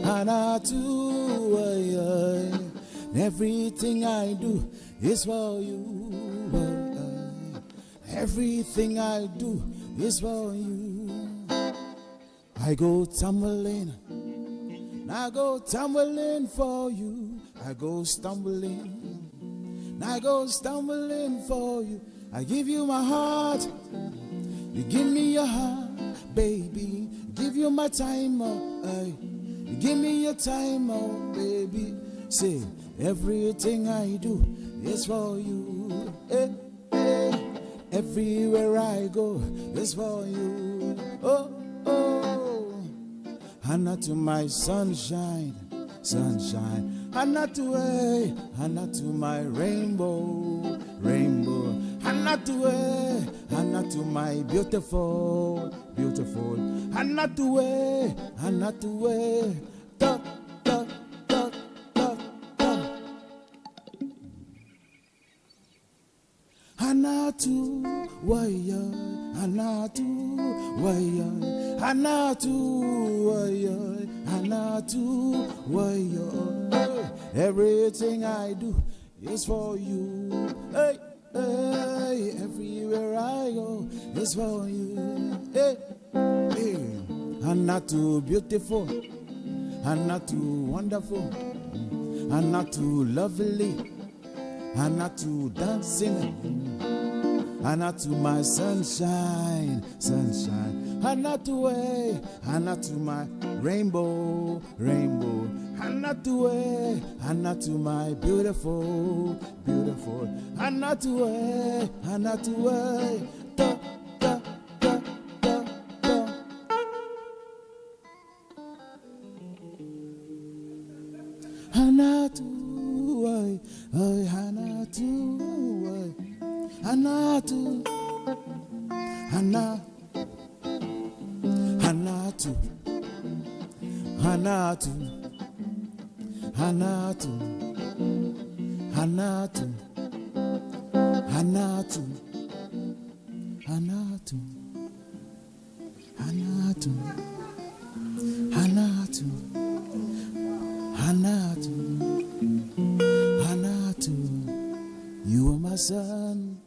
Hannah too, everything I do is for you. Everything I do is for you. I go tumbling for you. I go stumbling for you. I give you my heart, you give me your heart, baby. Give you my time, you give me your time, baby. Say, everything I do is for you. Everywhere I go is for you. Hannah to my sunshine. Hannah to my rainbow. Hannah to my beautiful. Hannah to da. Hannah to wire. Everything I do is for you. Hey, everywhere I go is for you. Hey, Hannah too beautiful, Hannah too wonderful, Hannah too lovely, Hannah too dancing. Hannah to my sunshine. Hannah to my rainbow. Hannah to my beautiful. Hannah to da. Hannah to Hannah you are my sunshine.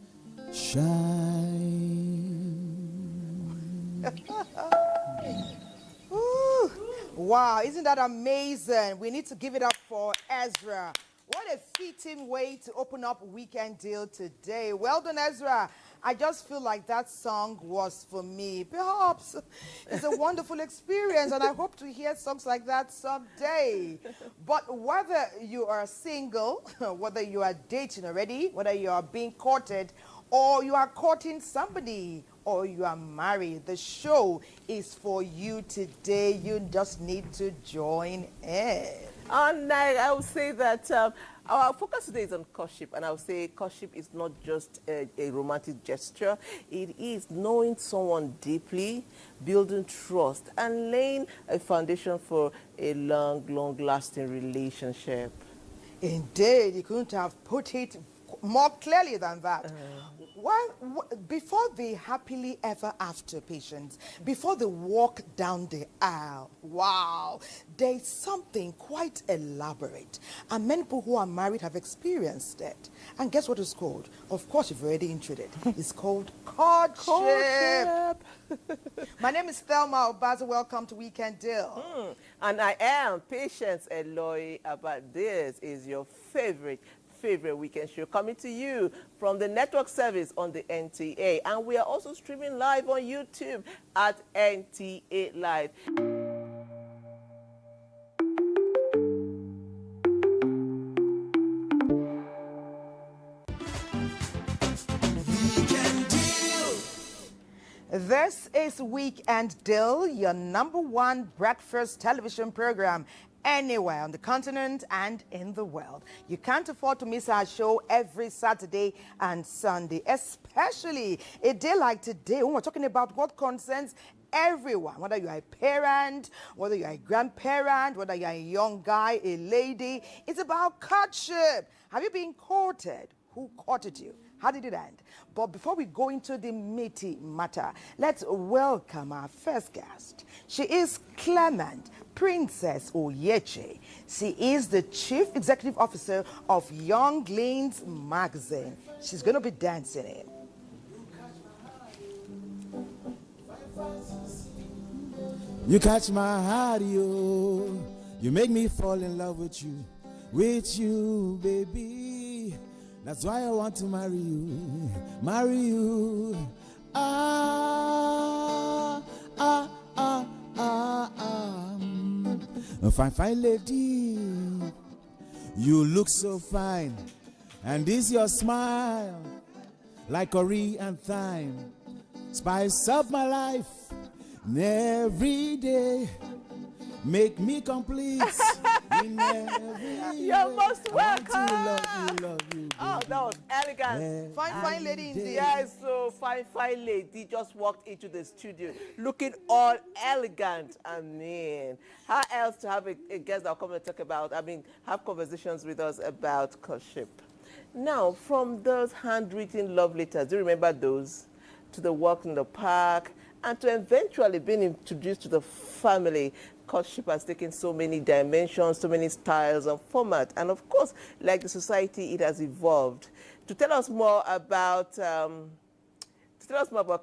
Ooh, wow, isn't that amazing? We need to give it up for Ezra. What a fitting way to open up Weekend Deal today. Well done, Ezra. I just feel like that song was for me. Perhaps it's a wonderful experience, and I hope to hear songs like that someday. But whether you are single, whether you are dating already, whether you are being courted, or you are courting somebody, or you are married, the show is for you today. You just need to join in. And I would say that our focus today is on courtship, and I would say courtship is not just a romantic gesture. It is knowing someone deeply, building trust, and laying a foundation for a long-lasting relationship. Indeed, you couldn't have put it more clearly than that. Before the happily ever after, patients, before they walk down the aisle, wow, there's something quite elaborate. And many people who are married have experienced it. And guess what it's called? Of course, you've already introduced it. It's called courtship. My name is Thelma Obaza. Welcome to Weekend Deal. And I am Patience Eloy. About this is your favorite weekend show coming to you from the network service on the NTA, and we are also streaming live on YouTube at NTA Live. This is Weekend Deal, your #1 breakfast television program anywhere on the continent and in the world. You can't afford to miss our show every Saturday and Sunday, especially a day like today when we're talking about what concerns everyone, whether you are a parent, whether you are a grandparent, whether you are a young guy, a lady. It's about courtship. Have you been courted? Who courted you? How did it end? But before we go into the meaty matter, let's welcome our first guest. She is Clement Princess Oyeche. She is the Chief Executive Officer of Young Lanes Magazine. She's going to be dancing in. You catch my heart, you make me fall in love with you, baby. That's why I want to marry you. A fine lady, you look so fine, and this your smile, like curry and thyme, spice up my life. Every day, make me complete. In every You're most welcome. Love you. Oh, that was elegant. Fine lady indeed. Yes, so fine lady just walked into the studio looking all elegant. I mean, how else to have a guest that will come and talk about, have conversations with us about courtship. Now, from those handwritten love letters, do you remember those? To the walk in the park, and to eventually being introduced to the family, courtship has taken so many dimensions, so many styles and formats. And of course, like the society, it has evolved. To tell us more about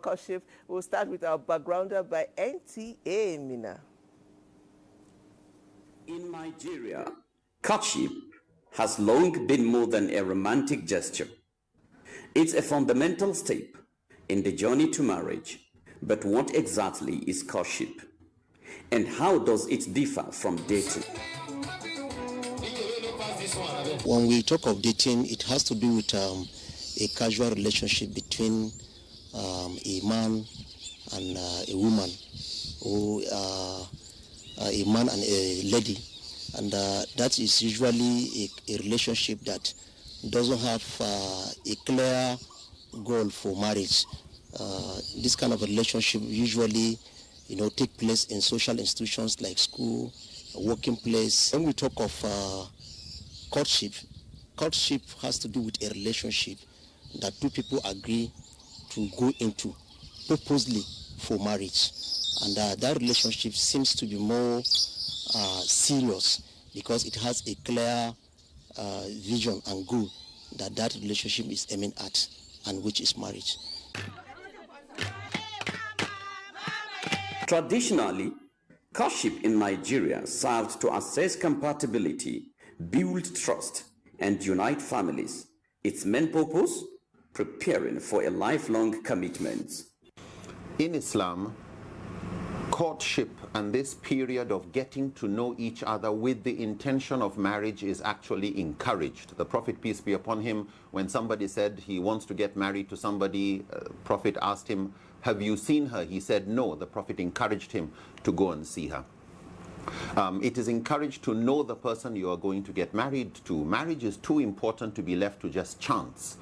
courtship, we'll start with our backgrounder by NTA Mina. In Nigeria, courtship has long been more than a romantic gesture. It's a fundamental step in the journey to marriage. But what exactly is courtship? And how does it differ from dating? When we talk of dating, it has to do with a casual relationship between a man and a woman, or a man and a lady. And that is usually a relationship that doesn't have a clear goal for marriage. This kind of a relationship usually, take place in social institutions like school, working place. When we talk of courtship has to do with a relationship that two people agree to go into purposely for marriage. And that relationship seems to be more serious because it has a clear vision and goal that relationship is aiming at, and which is marriage. Traditionally, courtship in Nigeria served to assess compatibility, build trust, and unite families. Its main purpose? Preparing for a lifelong commitment. In Islam, courtship and this period of getting to know each other with the intention of marriage is actually encouraged. The Prophet, peace be upon him, when somebody said he wants to get married to somebody, Prophet asked him, "Have you seen her?" He said no. The Prophet encouraged him to go and see her. It is encouraged to know the person you are going to get married to. Marriage is too important to be left to just chance.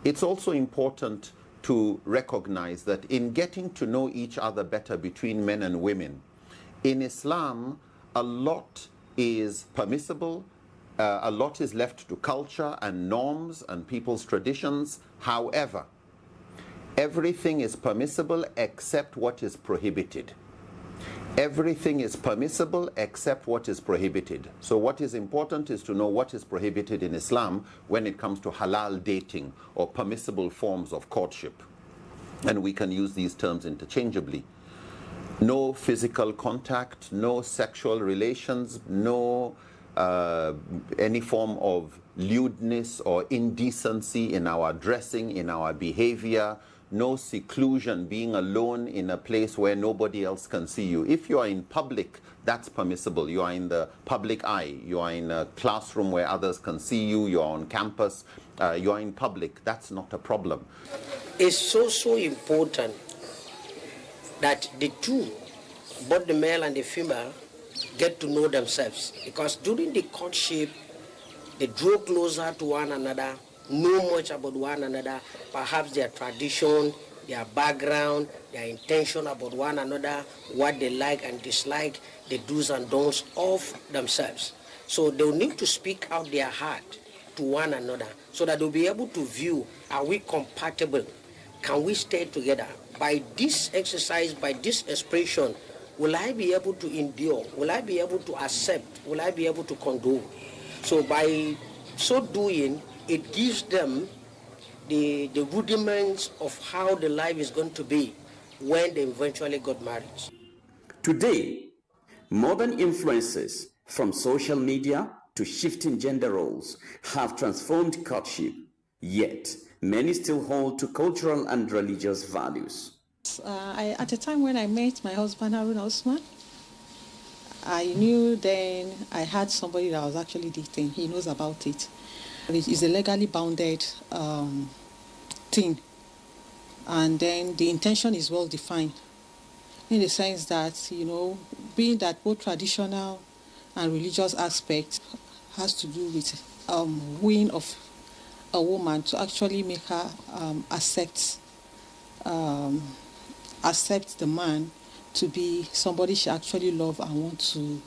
It's also important to recognize that in getting to know each other better between men and women, in Islam, a lot is permissible, a lot is left to culture and norms and people's traditions. However, everything is permissible except what is prohibited. Everything is permissible except what is prohibited. So what is important is to know what is prohibited in Islam when it comes to halal dating or permissible forms of courtship. And we can use these terms interchangeably. No physical contact, no sexual relations, no any form of lewdness or indecency in our dressing, in our behavior, no seclusion, being alone in a place where nobody else can see you. If you are in public, that's permissible. You are in the public eye. You are in a classroom where others can see you. You are on campus. You are in public. That's not a problem. It's so important that the two, both the male and the female, get to know themselves. Because during the courtship, they draw closer to one another, know much about one another, perhaps their tradition, their background, their intention about one another, what they like and dislike, the do's and don'ts of themselves. So they'll need to speak out their heart to one another so that they'll be able to view, are we compatible? Can we stay together? By this exercise, by this expression, will I be able to endure? Will I be able to accept? Will I be able to condone? So by so doing, it gives them the rudiments of how the life is going to be when they eventually got married. Today, modern influences from social media to shifting gender roles have transformed courtship, yet many still hold to cultural and religious values. At the time when I met my husband, Harun Osman, I knew then I had somebody that I was actually dating. He knows about it. It is a legally bounded thing. And then the intention is well defined in the sense that, you know, being that both traditional and religious aspect has to do with wooing of a woman to actually make her accept the man to be somebody she actually love and want to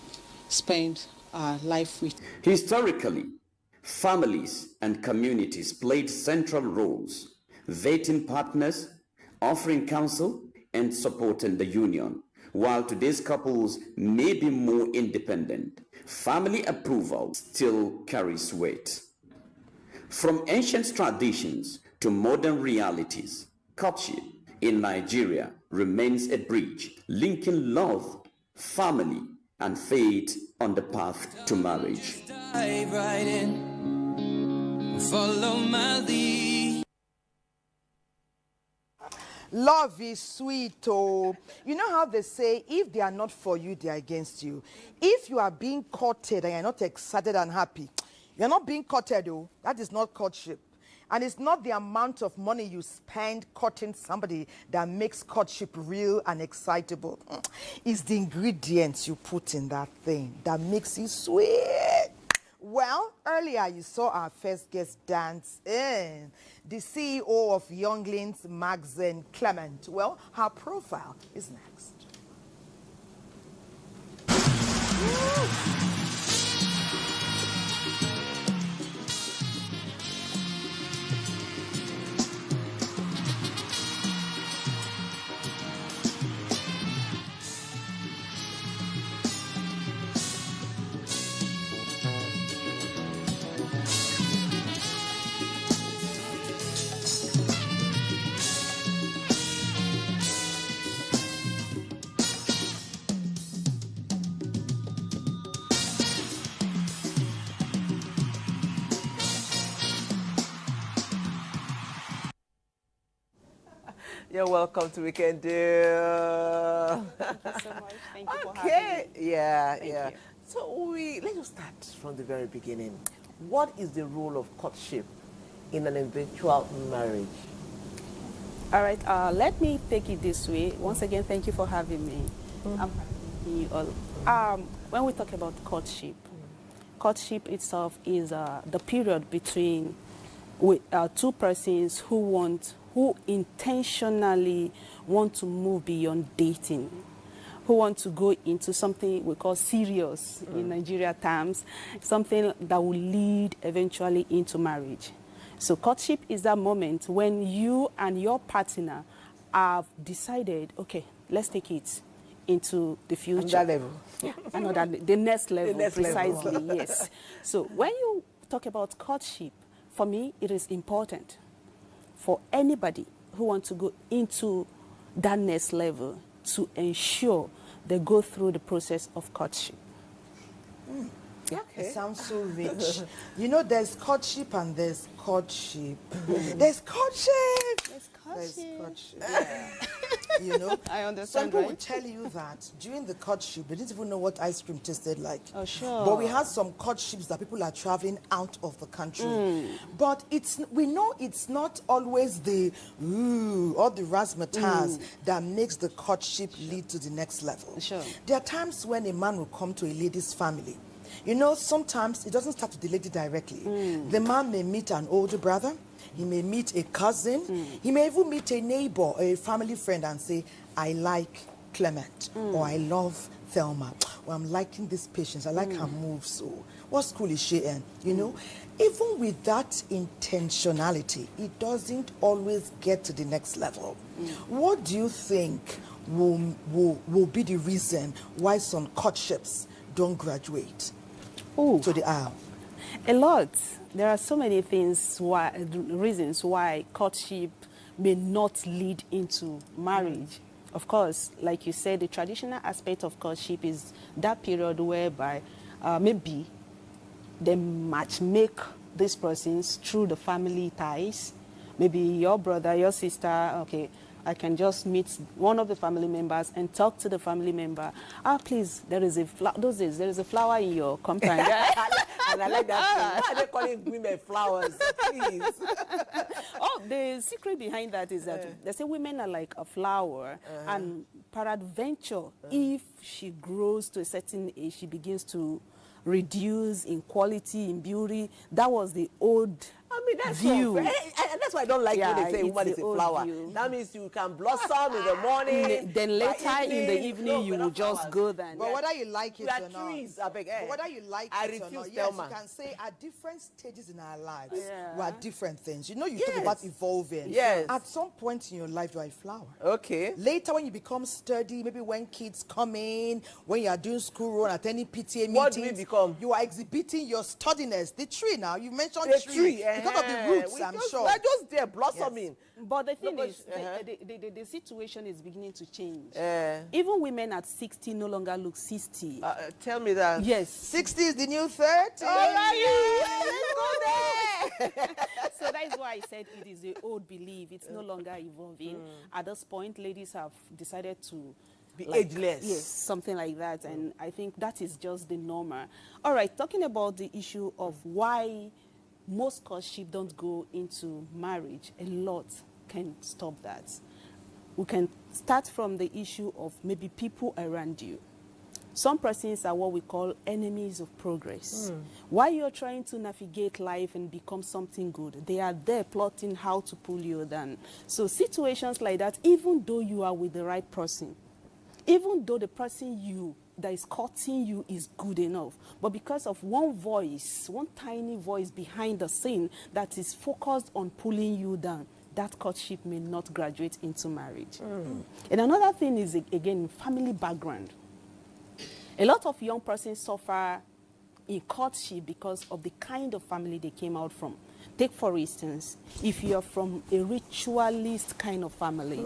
spend her life with. Historically, families and communities played central roles, vetting partners, offering counsel, and supporting the union. While today's couples may be more independent, family approval still carries weight. From ancient traditions to modern realities, courtship in Nigeria remains a bridge linking love, family, and faith on the path to marriage. Dive right in, follow my lead. Love is sweet, oh. You know how they say, if they are not for you, they are against you. If you are being courted and you're not excited and happy, you're not being courted, oh. That is not courtship. And it's not the amount of money you spend courting somebody that makes courtship real and excitable. It's the ingredients you put in that thing that makes it sweet. Well, earlier you saw our first guest dance in. The CEO of Younglings Magazine, Clement. Well, her profile is next. You're welcome to Weekend Deal. Thank you so much. Thank you for having me. Yeah. you. So let's start from the very beginning. What is the role of courtship in an eventual marriage? All right, let me take it this way. Once again, thank you for having me. You all. When we talk about courtship, courtship itself is the period between two persons who intentionally want to move beyond dating, who want to go into something we call serious in Nigeria terms, something that will lead eventually into marriage. So courtship is that moment when you and your partner have decided, okay, let's take it into the future. Another level. The next level, The next precisely, level. yes. So when you talk about courtship, for me, it is important for anybody who wants to go into that next level to ensure they go through the process of courtship. Okay. It sounds so rich. You know, there's courtship and there's courtship. There's courtship. There's courtship. Yeah. You know, I understand, some people right? will tell you that during the courtship, they didn't even know what ice cream tasted like. Oh, sure. But we had some courtships that people are traveling out of the country. But we know it's not always the or the razzmatazz that makes the courtship lead to the next level. Sure. There are times when a man will come to a lady's family. You know, sometimes it doesn't start with the lady directly. The man may meet an older brother. He may meet a cousin. He may even meet a neighbor or a family friend and say, I like Clement or I love Thelma, well, I'm liking this patience. I like her moves. So what school is she in? You know, even with that intentionality, it doesn't always get to the next level. What do you think will be the reason why some courtships don't graduate to the aisle? A lot. There are so many reasons why courtship may not lead into marriage. Of course, like you said, the traditional aspect of courtship is that period whereby maybe they match make these persons through the family ties. Maybe your brother, your sister, okay, I can just meet one of the family members and talk to the family member. Please, there is a those days there is a flower in your compound. And I like that thing. Why are they calling women flowers? Please. Oh, the secret behind that is that they say women are like a flower, and peradventure, if she grows to a certain age, she begins to reduce in quality, in beauty. That was the old that's view. And that's why I don't like when they say woman is a flower. View. That means you can blossom in the morning. Then later in the evening, you will just go there. But whether you like it or not, trees, but whether you like it or not, yes, you can say at different stages in our lives, we are different things. You know, you talk about evolving. Yes. At some point in your life, you are a flower. Okay. Later, when you become sturdy, maybe when kids come in, when you are doing school run at any PTA meeting, what do we become? You are exhibiting your sturdiness. The tree now, you mentioned the tree. Because of the roots, I'm sure. We're just there blossoming. Yes. But the thing is, the situation is beginning to change. Even women at 60 no longer look 60. Tell me that. Yes. 60 is the new 30. All right, let's go there. So that is why I said it is the old belief. It's no longer evolving. At this point, ladies have decided to be ageless. Yes, something like that. And I think that is just the normal. All right, talking about the issue of why most courtship don't go into marriage, a lot can stop that. We can start from the issue of maybe people around you. Some persons are what we call enemies of progress. While you're trying to navigate life and become something good, they are there plotting how to pull you down. So situations like that, even though you are with the right person, even though the person that is courting you is good enough, but because of one voice, one tiny voice behind the scene that is focused on pulling you down, that courtship may not graduate into marriage. And another thing is, again, family background. A lot of young persons suffer in courtship because of the kind of family they came out from. Take, for instance, if you're from a ritualist kind of family,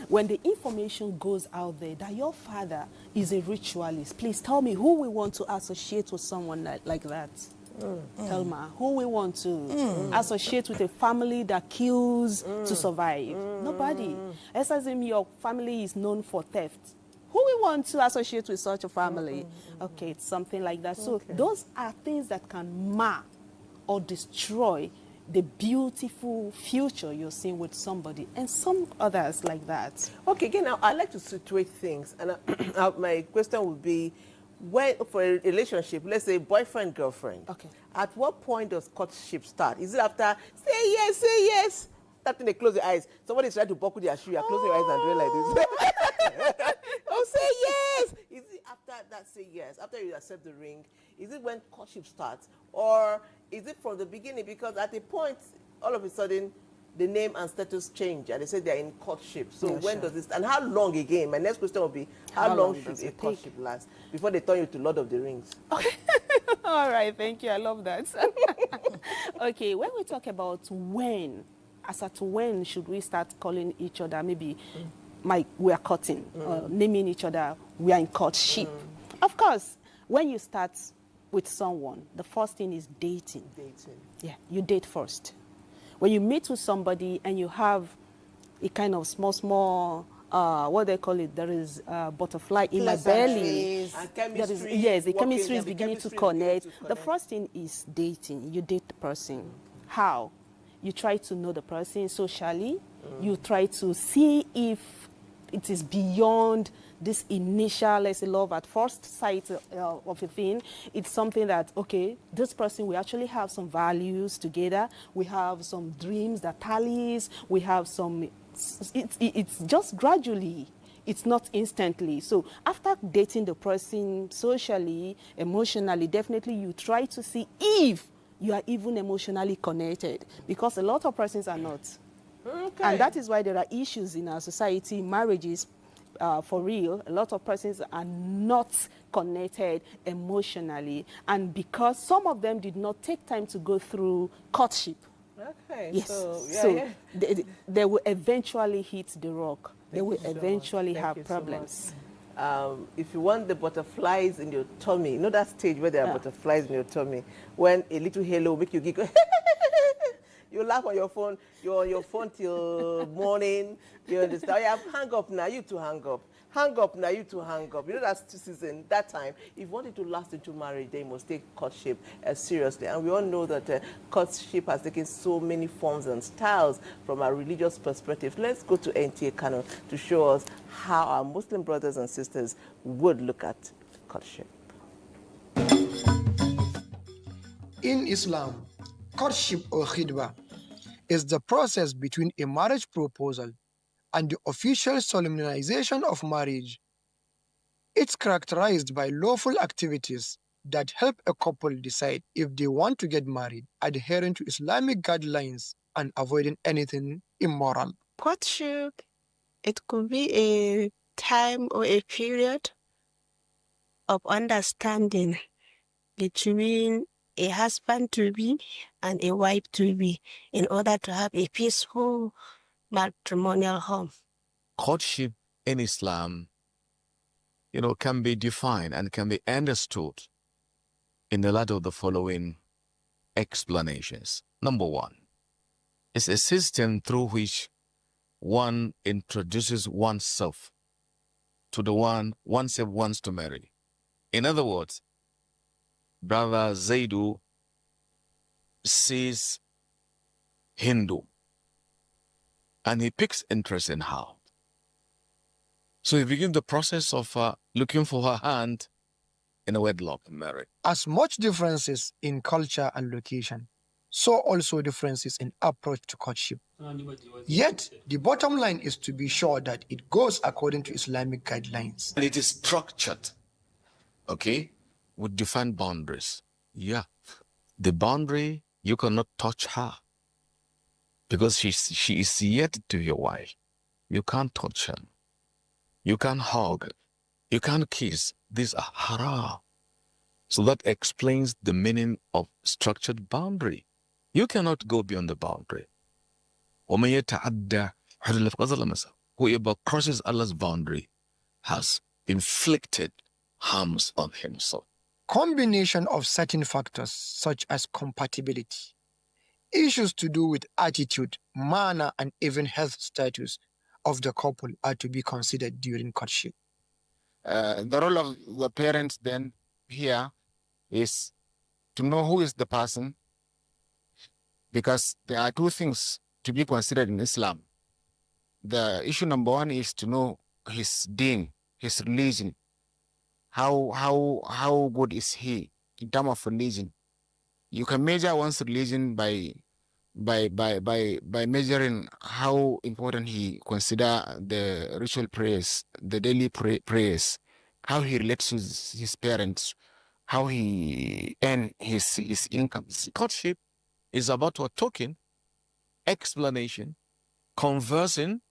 when the information goes out there that your father is a ritualist, please tell me who we want to associate with someone like that. Thelma, who we want to associate with a family that kills to survive? Nobody. As in your family is known for theft. Who we want to associate with such a family? Okay, it's something like that. So those are things that can mar or destroy the beautiful future you're seeing with somebody, and some others like that. Okay, again, now I like to situate things, and my question would be, when for a relationship, let's say boyfriend, girlfriend, at what point does courtship start? Is it after say yes? Starting to close your eyes. Somebody's trying to buckle their shoe, you're closing your eyes and doing like this. Oh, say yes! Is it after that say yes, after you accept the ring? Is it when courtship starts? Or is it from the beginning? Because at a point, all of a sudden, the name and status change, and they say they're in courtship. So when does this, and how long again? My next question will be, how long should a courtship last before they turn you to Lord of the Rings? Okay. All right, thank you. I love that. Okay, when we talk about when, as at when should we start calling each other, maybe we are courting, naming each other, we are in courtship. Of course, when you start with someone, the first thing is dating. Yeah, you date first. When you meet with somebody and you have a kind of small, what they call it, there is butterfly in my belly. And chemistry. Yes, the chemistry is beginning to connect. The first thing is dating. You date the person. How? You try to know the person socially. You try to see if it is beyond this initial, let's say, love at first sight of a thing. It's something that, okay, this person, we actually have some values together. We have some dreams that tallies. We have some, it's just gradually It's not instantly. So after dating the person socially, emotionally, definitely you try to see if you are even emotionally connected, because a lot of persons are not. Okay. And that is why there are issues in our society, marriages, for real. A lot of persons are not connected emotionally, and because some of them did not take time to go through courtship. Okay. Yes. So, They will eventually hit the rock. They will you so much. eventually Thank you have so problems. If you want the butterflies in your tummy, you know that stage where there are butterflies in your tummy, when a little halo make you giggle, you laugh on your phone, you're on your phone till morning, you understand? Yeah, hang up now, you to hang up. Hang up now, you to hang up. You know that's season, that time. If you want it to last into marriage, then you must take courtship seriously. And we all know that courtship has taken so many forms and styles from a religious perspective. Let's go to NTA Canon to show us how our Muslim brothers and sisters would look at courtship. In Islam, courtship or khidbah is the process between a marriage proposal and the official solemnization of marriage. It's characterized by lawful activities that help a couple decide if they want to get married, adhering to Islamic guidelines and avoiding anything immoral. Courtship, it could be a time or a period of understanding between a husband-to-be and a wife-to-be in order to have a peaceful matrimonial home. Courtship in Islam, can be defined and can be understood in the light of the following explanations. Number one, it's a system through which one introduces oneself to the one oneself wants to marry. In other words, Brother Zaidu sees Hindu and he picks interest in her. So he begins the process of looking for her hand in a wedlock marriage. As much differences in culture and location, so also differences in approach to courtship. Yet, the bottom line is to be sure that it goes according to Islamic guidelines. And it is structured, with defined boundaries. Yeah. The boundary, you cannot touch her because she is yet to your wife. You can't touch her. You can't hug. You can't kiss. These are haram. So that explains the meaning of structured boundary. You cannot go beyond the boundary. Whoever crosses Allah's boundary has inflicted harms on himself. Combination of certain factors such as compatibility, issues to do with attitude, manner, and even health status of the couple are to be considered during courtship. The role of the parents then here is to know who is the person, because there are two things to be considered in Islam. The issue number one is to know his deen, his religion. How good is he in terms of religion? You can measure one's religion by measuring how important he consider the ritual prayers, the daily prayers, how he relates to his parents, how he earn his incomes. Courtship is about what? Talking, explanation, conversing.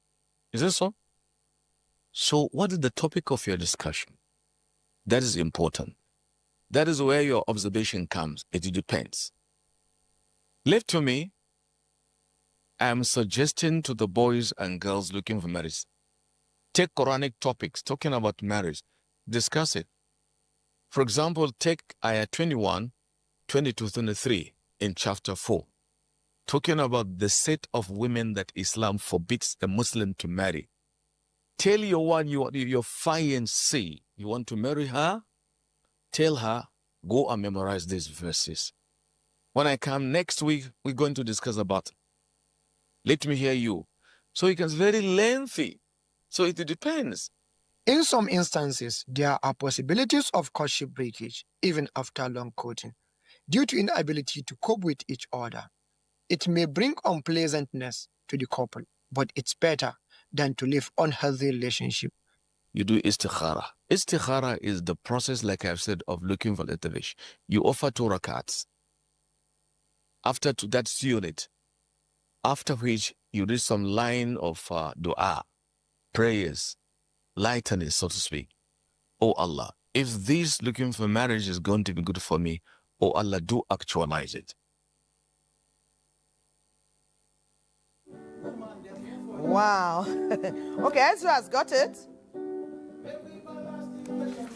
Is it so? So what is the topic of your discussion? That is important. That is where your observation comes. It depends. Left to me, I am suggesting to the boys and girls looking for marriage, take Quranic topics talking about marriage, discuss it. For example, take ayah 21, 22, 23 in chapter 4, talking about the set of women that Islam forbids a Muslim to marry. Tell your one, your fiancée, you want to marry her, tell her, go and memorize these verses. When I come next week, we're going to discuss about, let me hear you. So it is very lengthy. So it depends. In some instances, there are possibilities of courtship breakage, even after long courting, due to inability to cope with each other. It may bring unpleasantness to the couple, but it's better than to live unhealthy relationship you do istikhara. Istikhara is the process, like I've said, of looking for the wish. You offer 2 rakats. After that's unit. After which you read some line of dua, prayers, lightness, so to speak. Oh Allah, if this looking for marriage is going to be good for me, oh Allah, do actualize it. Wow. Okay, Ezra has got it.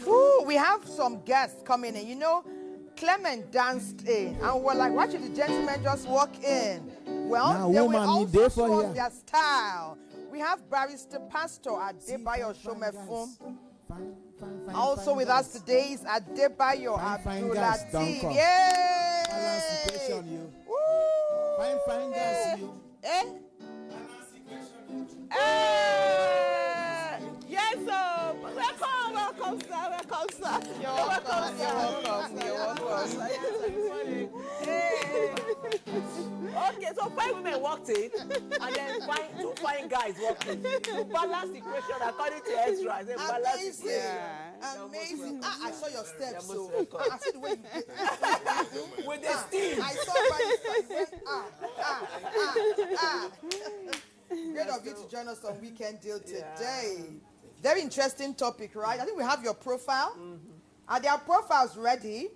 Ooh, we have some guests coming in. You know, Clement danced in, and we're like, why should the gentlemen just walk in? Well, Now, they will woman, also there for show ya. us their style. We have Barrister Pastor Adebayo Shomefun. Also with us today is Adebayo Abdulateef. Yay! Fine guys, you. Yes, sir. Welcome, sir. You're welcome. Okay, so 5 women walked in, and then 2 fine guys walked in. To balance the equation according to Ezra. I said, balance the equation. Amazing. I saw your steps, so I see the way you did. With the steam. I saw Great of you to join us on Weekend Deal today. Very interesting topic, right? I think we have your profile. Are their profiles ready?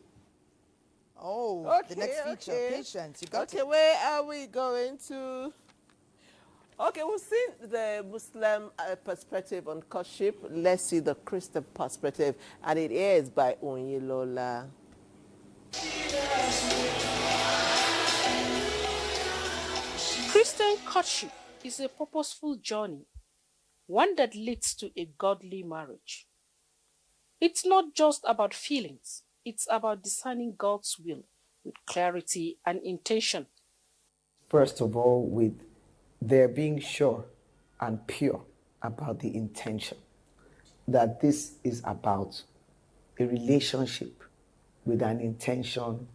Oh, Okay, the next feature. okay. Patience. You got Okay, it. where are we going to? Okay, we've seen the Muslim perspective on courtship. Let's see the Christian perspective, and it is by Onyilola. Christian courtship is a purposeful journey, one that leads to a godly marriage. It's not just about feelings, it's about discerning God's will with clarity and intention. First of all, with their being sure and pure about the intention, that this is about a relationship with an intention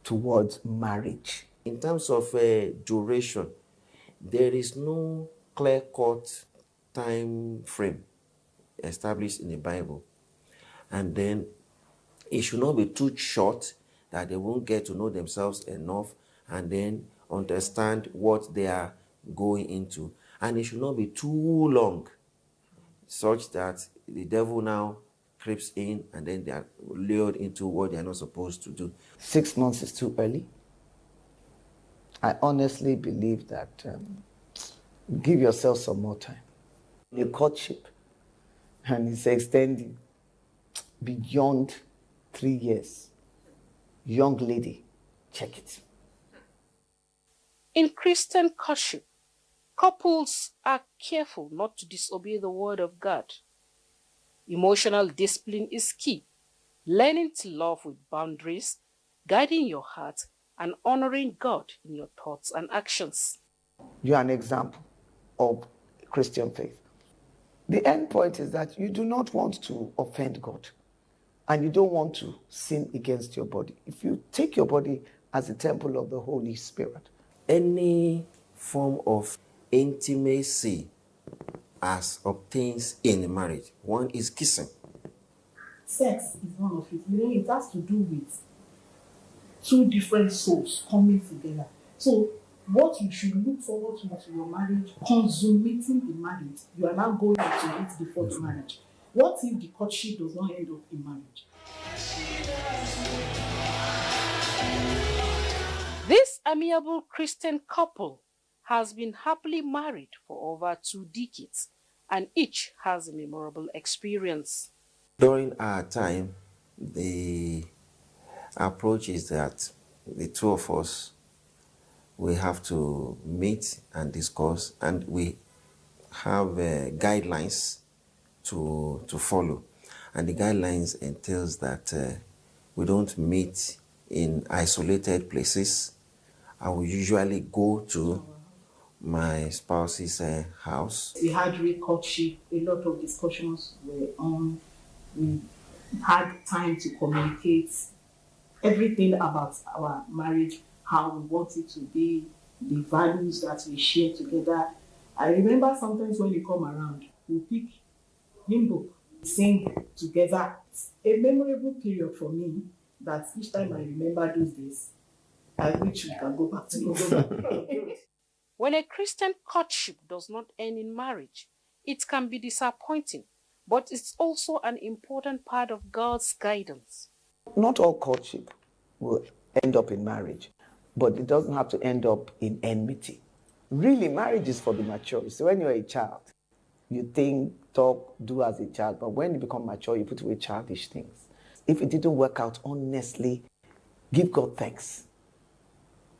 towards marriage. In terms of duration, there is no clear-cut time frame established in the Bible. And then it should not be too short that they won't get to know themselves enough and then understand what they are going into. And it should not be too long, such that the devil now creeps in and then they are lured into what they are not supposed to do. 6 months is too early. I honestly believe that give yourself some more time. The courtship, and it's extending beyond 3 years. Young lady, check it. In Christian courtship, couples are careful not to disobey the word of God. Emotional discipline is key. Learning to love with boundaries, guiding your heart, and honoring God in your thoughts and actions. You are an example of Christian faith. The end point is that you do not want to offend God, and you don't want to sin against your body. If you take your body as a temple of the Holy Spirit, any form of intimacy as obtains in a marriage, one is kissing. Sex is one of it. You know, it has to do with 2 different souls coming together. So what you should look forward to your marriage, consummating the marriage, you are now going into it before the marriage. What if the courtship does not end up in marriage? This amiable Christian couple has been happily married for over 2 decades, and each has a memorable experience. During our time, the approach is that the 2 of us, we have to meet and discuss, and we have guidelines to follow. And the guidelines entails that we don't meet in isolated places. I will usually go to my spouse's house. We had real courtship, a lot of discussions were on. We had time to communicate everything about our marriage, how we want it to be, the values that we share together. I remember sometimes when you come around, we pick hymn book, sing together. It's a memorable period for me that each time I remember those days, I wish we can go back to. When a Christian courtship does not end in marriage, it can be disappointing, but it's also an important part of God's guidance. Not all courtship will end up in marriage, but it doesn't have to end up in enmity. Really, marriage is for the mature. So when you're a child, you think, talk, do as a child, but when you become mature, you put away childish things. If it didn't work out, honestly, give God thanks.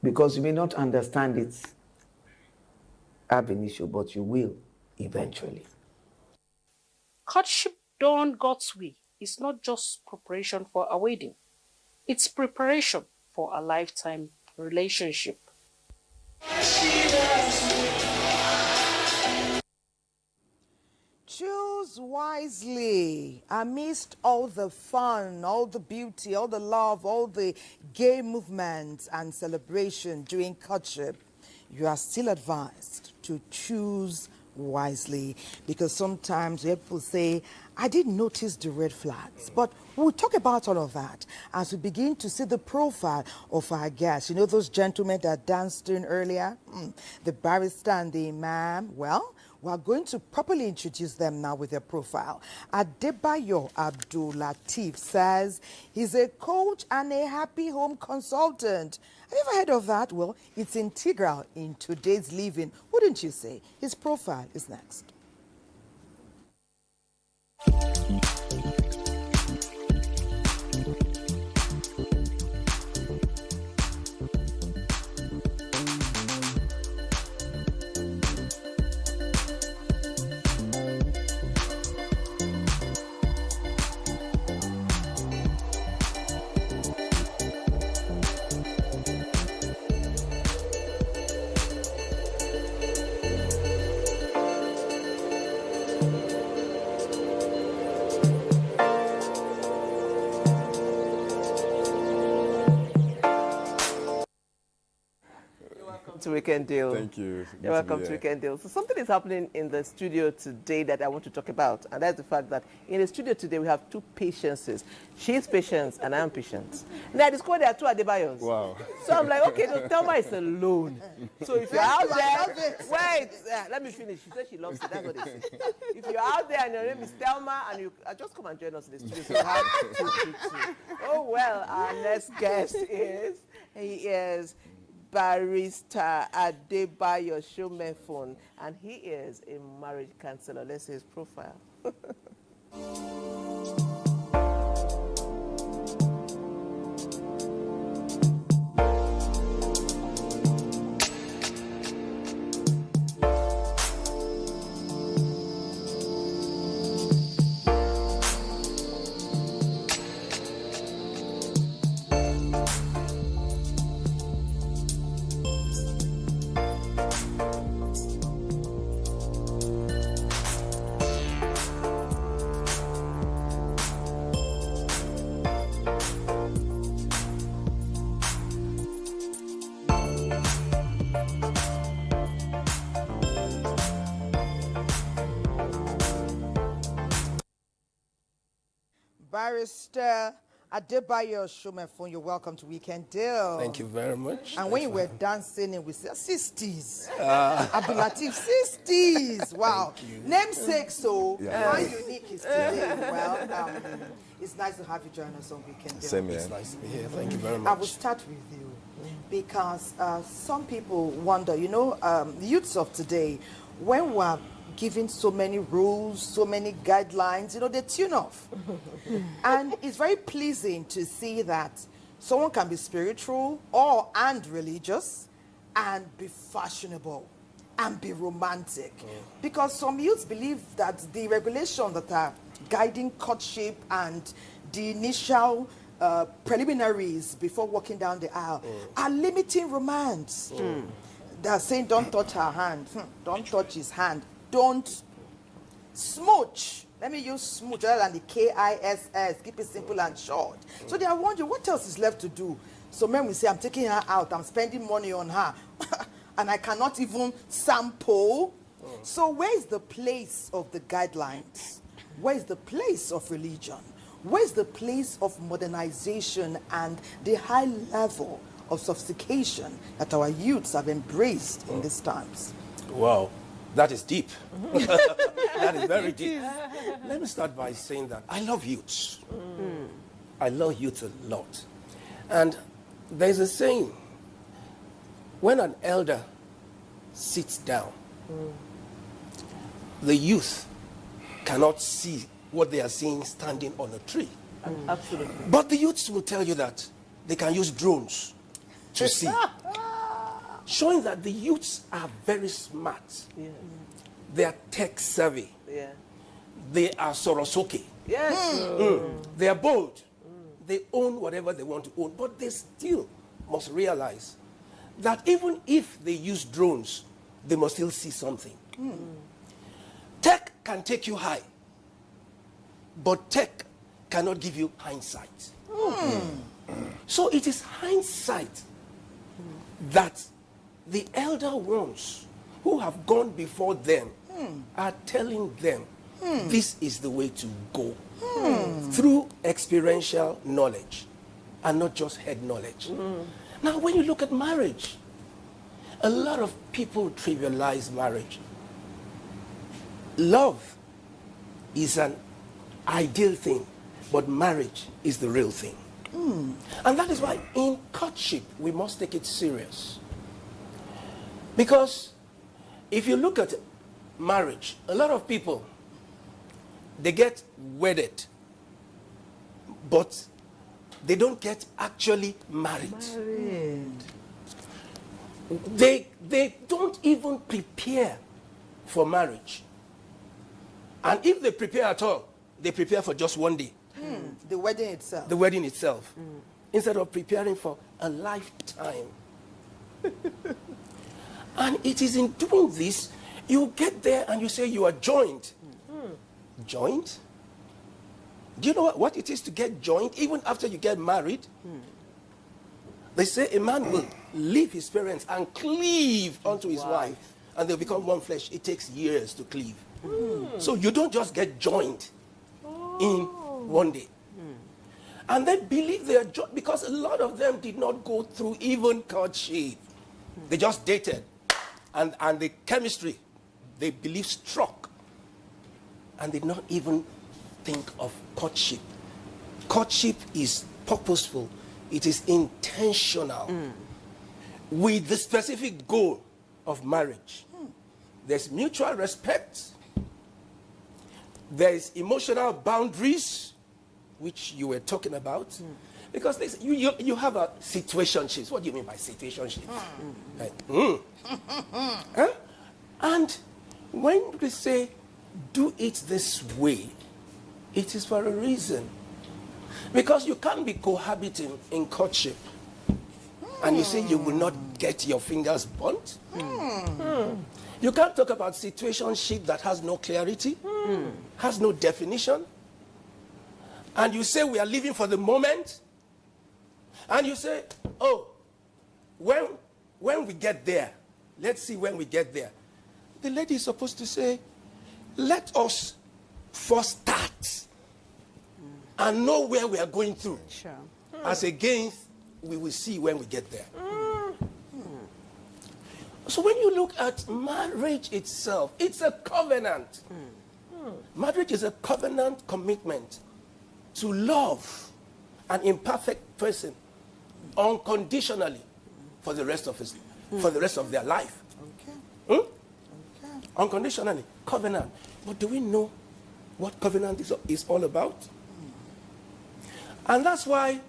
Because you may not understand it ab initio, but you will eventually. Courtship done God's way is not just preparation for a wedding. It's preparation for a lifetime relationship. Choose wisely amidst all the fun, all the beauty, all the love, all the gay movements and celebration during courtship. You are still advised to choose wisely, because sometimes people say, I didn't notice the red flags, but we'll talk about all of that as we begin to see the profile of our guests. You know those gentlemen that danced in earlier, the barrister and the imam? Well, we are going to properly introduce them now with their profile. Adebayo Abdul Latif says he's a coach and a happy home consultant. Have you ever heard of that? Well, it's integral in today's living, wouldn't you say? His profile is next. To Weekend Deal. Thank you. You're welcome to Weekend Deal. So something is happening in the studio today that I want to talk about, and that's the fact that in the studio today we have two Patiences. She's Patience and I'm Patience. Now I discovered there are two Adebayos. Wow. So I'm like, okay, so Thelma is alone. So if you're out there, wait, let me finish. She said she loves it. That's what they say. If you're out there and your name is Thelma and you just come and join us in the studio. So we have two. Oh well, our next guest is Barrister Adebayo Shomefun, and he is a marriage counselor. Let's see his profile. Barrister Adebayo Shomefun, you're welcome to Weekend Deal. Thank you very much. And when you were dancing in, we said 60s. Abdul Latif, 60s. Wow. Namesake, so how unique is today? Well, it's nice to have you join us on Weekend Deal. Same here. It's nice to be here. Thank you very much. I will start with you because some people wonder, you know, the youths of today, when we're given so many rules, so many guidelines, you know, they tune off. And it's very pleasing to see that someone can be spiritual and religious and be fashionable and be romantic. Because some youths believe that the regulations that are guiding courtship and the initial preliminaries before walking down the aisle are limiting romance. They're saying, don't touch her hand, don't touch his hand, don't smooch. Let me use smooch rather than the KISS. Keep it simple and short. So they are wondering what else is left to do. So men will say, I'm taking her out, I'm spending money on her, and I cannot even sample. So where is the place of the guidelines Where's the place of religion? Where's the place of modernization and the high level of sophistication that our youths have embraced in these times? Wow, that is deep. That is very deep. Let me start by saying that I love youths. I love youth a lot. And there's a saying, when an elder sits down, the youth cannot see what they are seeing standing on a tree. Absolutely. But the youths will tell you that they can use drones to see. Showing that the youths are very smart. Yeah. They are tech savvy. Yeah. They are Sorosoke. Yes. They are bold. They own whatever they want to own. But they still must realize that even if they use drones, they must still see something. Tech can take you high, but tech cannot give you hindsight. So it is hindsight that the elder ones who have gone before them are telling them this is the way to go through experiential knowledge and not just head knowledge. Now, when you look at marriage, a lot of people trivialize marriage. Love is an ideal thing, but marriage is the real thing. And that is why in courtship, we must take it serious. Because if you look at marriage, a lot of people, they get wedded, but they don't get actually married. They don't even prepare for marriage. And if they prepare at all, they prepare for just one day. The wedding itself. The wedding itself. Instead of preparing for a lifetime. And it is in doing this, you get there and you say you are joined. Joined? Do you know what it is to get joined even after you get married? They say a man will leave his parents and cleave unto his wife, and they'll become one flesh. It takes years to cleave. So you don't just get joined in one day. And they believe they are joined because a lot of them did not go through even courtship. They just dated. And the chemistry, they believe, struck. And they did not even think of courtship. Courtship is purposeful. It is intentional. With the specific goal of marriage. There's mutual respect. There's emotional boundaries, which you were talking about. Because you have a situationship. What do you mean by situationship? Huh? And when they say, do it this way, it is for a reason. Because you can't be cohabiting in courtship and you say you will not get your fingers burnt. You can't talk about situationship that has no clarity, has no definition. And you say we are living for the moment. And you say, oh, when we get there, let's see when we get there. The lady is supposed to say, let us first start and know where we are going through. Sure. As against, we will see when we get there. So when you look at marriage itself, it's a covenant. Marriage is a covenant commitment to love an imperfect person unconditionally for the rest of their life. Unconditionally, covenant. But do we know what covenant is all about? And that's why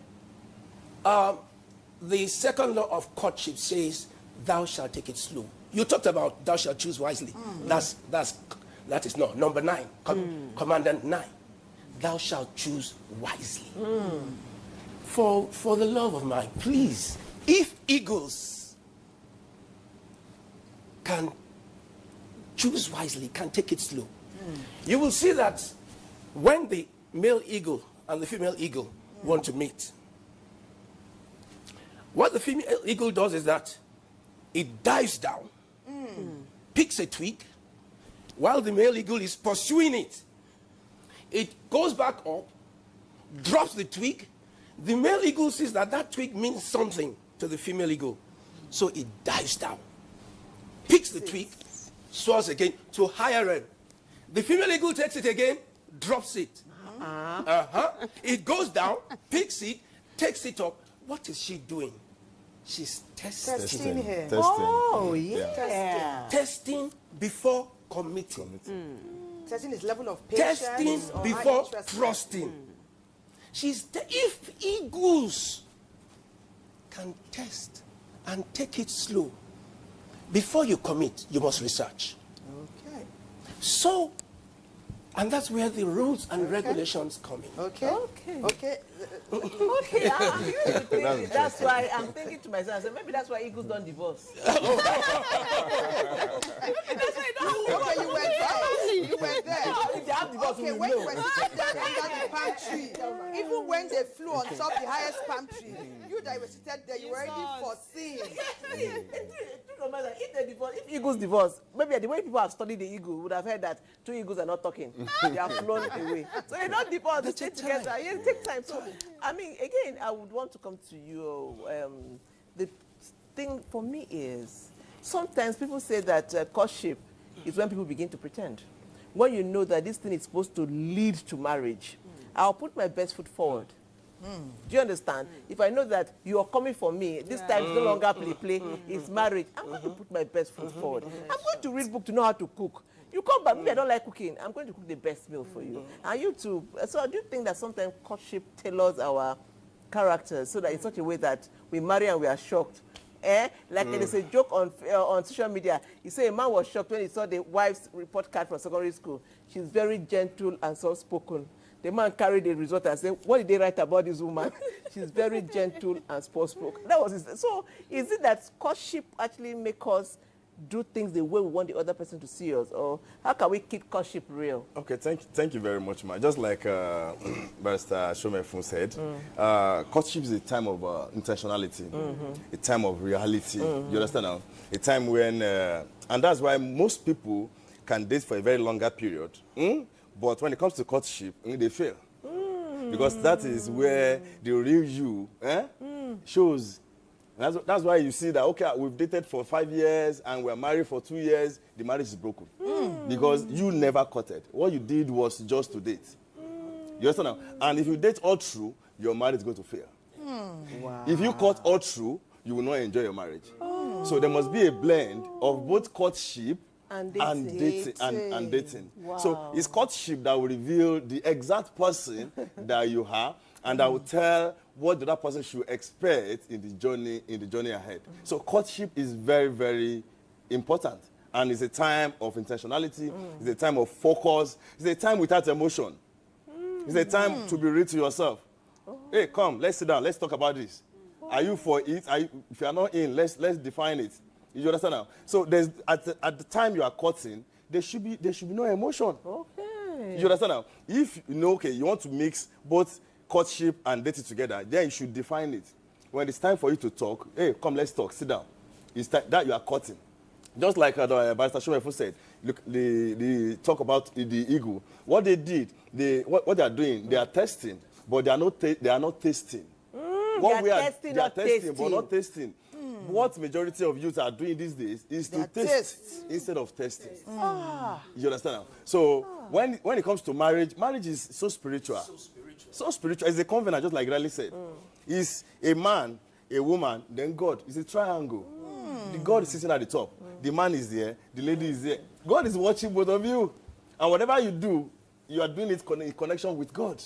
the second law of courtship says, thou shalt take it slow. You talked about thou shalt choose wisely. That is not number 9, commandment 9. Thou shalt choose wisely. For the love of mine, please, if eagles can choose wisely, can take it slow, you will see that when the male eagle and the female eagle want to meet, what the female eagle does is that it dives down, picks a twig, while the male eagle is pursuing it. It goes back up, drops the twig. The male eagle sees that that twig means something to the female eagle. So it dives down, picks the twig, soars again to higher end. The female eagle takes it again, drops it. It goes down, picks it, takes it up. What is she doing? She's testing him. Oh, yeah. Testing before committing. Testing his level of patience. Testing or before how interested. trusting. If eagles can test and take it slow, before you commit, you must research. Okay. So, and that's where the rules and regulations come in. Okay. That's why I'm thinking to myself, I said, maybe that's why eagles don't divorce. Maybe that's why they don't divorce. Okay, you went there. If they have divorce, okay, we when know. you were sitting there under the palm tree, even when they flew on top the highest palm tree, you that were seated there, you were already foreseen. If eagles divorce, maybe the way people have studied the eagle would have heard that two eagles are not talking. They are flown away. So they don't divorce, they stay together. Yeah, it takes time. So, I mean, again, I would want to come to you. The thing for me is, sometimes people say that courtship is when people begin to pretend. When you know that this thing is supposed to lead to marriage, I'll put my best foot forward. Do you understand? If I know that you are coming for me, this time it's no longer play, it's marriage, I'm going to put my best foot forward. I'm going to read book to know how to cook. You come back, maybe I don't like cooking, I'm going to cook the best meal for you. And you too. So do you think that sometimes courtship tailors our characters so that in such a way that we marry and we are shocked? Like there's a joke on social media. You say a man was shocked when he saw the wife's report card from secondary school. She's very gentle and soft-spoken. The man carried the result and said, what did they write about this woman? She's very gentle and soft-spoken. That was his. So is it that courtship actually make us do things the way we want the other person to see us? Or how can we keep courtship real? Okay, thank you very much, ma. Just like Barrister Shomefun said, courtship is a time of intentionality, a time of reality. You understand now? A time when, and that's why most people can date for a very longer period. But when it comes to courtship, they fail. Because that is where the real you shows. That's why you see that, okay, we've dated for 5 years and we're married for 2 years, the marriage is broken. Because you never courted. What you did was just to date. You understand now? And if you date all through, your marriage is going to fail. Wow. If you court all through, you will not enjoy your marriage. So there must be a blend of both courtship and dating. Wow. So it's courtship that will reveal the exact person that you are, and that will tell what the other person should expect in the journey ahead. So courtship is very, very important, and it's a time of intentionality. It's a time of focus. It's a time without emotion. It's a time to be real to yourself. Hey, come, let's sit down. Let's talk about this. Are you for it? If you are not in, let's define it. You understand now? So there's at the time you are courting, there should be no emotion. Okay. You understand now? If you know, okay, you want to mix both courtship and dating together, then you should define it. When it's time for you to talk, hey, come, let's talk. Sit down. It's that you are courting. Just like Barrister Shomefun said, look, they talk about the eagle. What they did, what they are doing, they are testing, but they are not tasting. They are testing, but not tasting. What majority of youth are doing these days is to taste instead of testing. You understand now? So when it comes to marriage is so spiritual. So spiritual. It's a covenant, just like Riley said. It's a man, a woman, then God. It's a triangle. The God is sitting at the top. The man is there. The lady is there. God is watching both of you. And whatever you do, you are doing it in connection with God.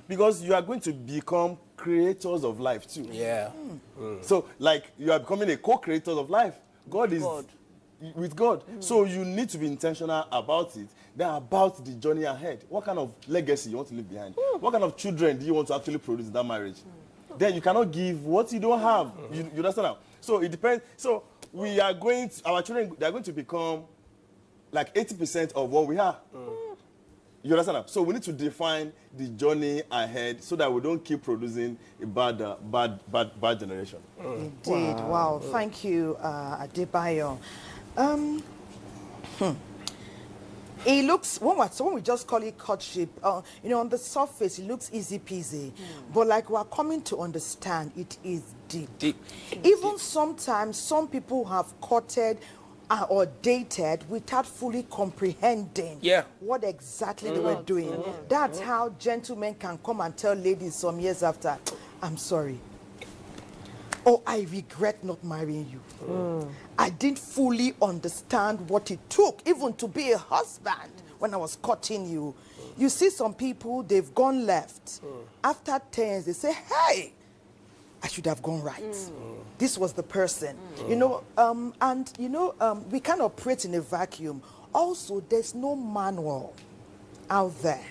Because you are going to become creators of life too. Yeah. So, like, you are becoming a co-creator of life. God is with God. So you need to be intentional about it. Then about the journey ahead. What kind of legacy you want to leave behind? What kind of children do you want to actually produce in that marriage? Then you cannot give what you don't have. You understand now? So it depends. So we are going to, our children, they are going to become like 80% of what we are. You understand now? So we need to define the journey ahead so that we don't keep producing a bad generation. Indeed. Wow. Thank you, Adebayo. It looks, when we just call it courtship, you know, on the surface, it looks easy peasy. But like we're coming to understand, it is deep. Even sometimes, some people have courted or dated without fully comprehending what exactly they were doing. That's how gentlemen can come and tell ladies some years after, I'm sorry. Oh, I regret not marrying you. I didn't fully understand what it took even to be a husband when I was courting you. You see some people, they've gone left. After 10 years, they say, hey, I should have gone right. This was the person. You know, and you know, we can't operate in a vacuum. Also, there's no manual out there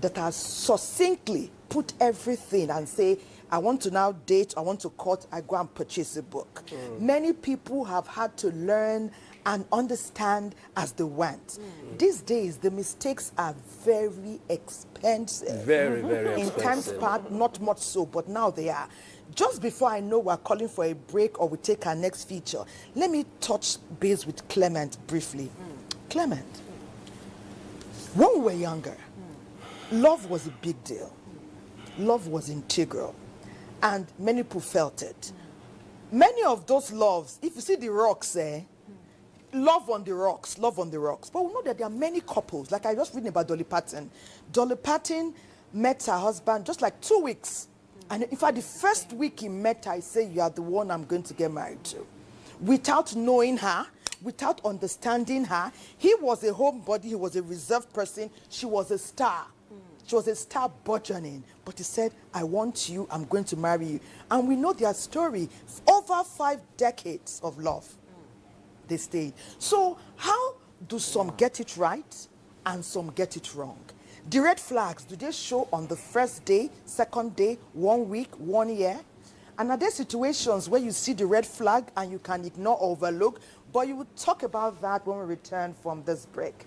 that has succinctly put everything and say, I want to now date, I want to court, I go and purchase a book. Many people have had to learn and understand as they went. These days, the mistakes are very expensive. Very, very expensive. In times past, not much so, but now they are. Just before I know we're calling for a break or we take our next feature, let me touch base with Clement briefly. Clement, when we were younger, love was a big deal. Love was integral. And many people felt it. Many of those loves, if you see the rocks, love on the rocks, love on the rocks. But we know that there are many couples, like I just reading about Dolly Parton. Dolly Parton met her husband just like 2 weeks. And in fact, the first week he met her, he said, you are the one I'm going to get married to. Without knowing her, without understanding her, he was a homebody, he was a reserved person, she was a star. She was a star burgeoning, but he said, I want you, I'm going to marry you. And we know their story. Over 5 decades of love, they stayed. So how do some get it right and some get it wrong? The red flags, do they show on the first day, second day, 1 week, 1 year? And are there situations where you see the red flag and you can ignore or overlook? But you will talk about that when we return from this break.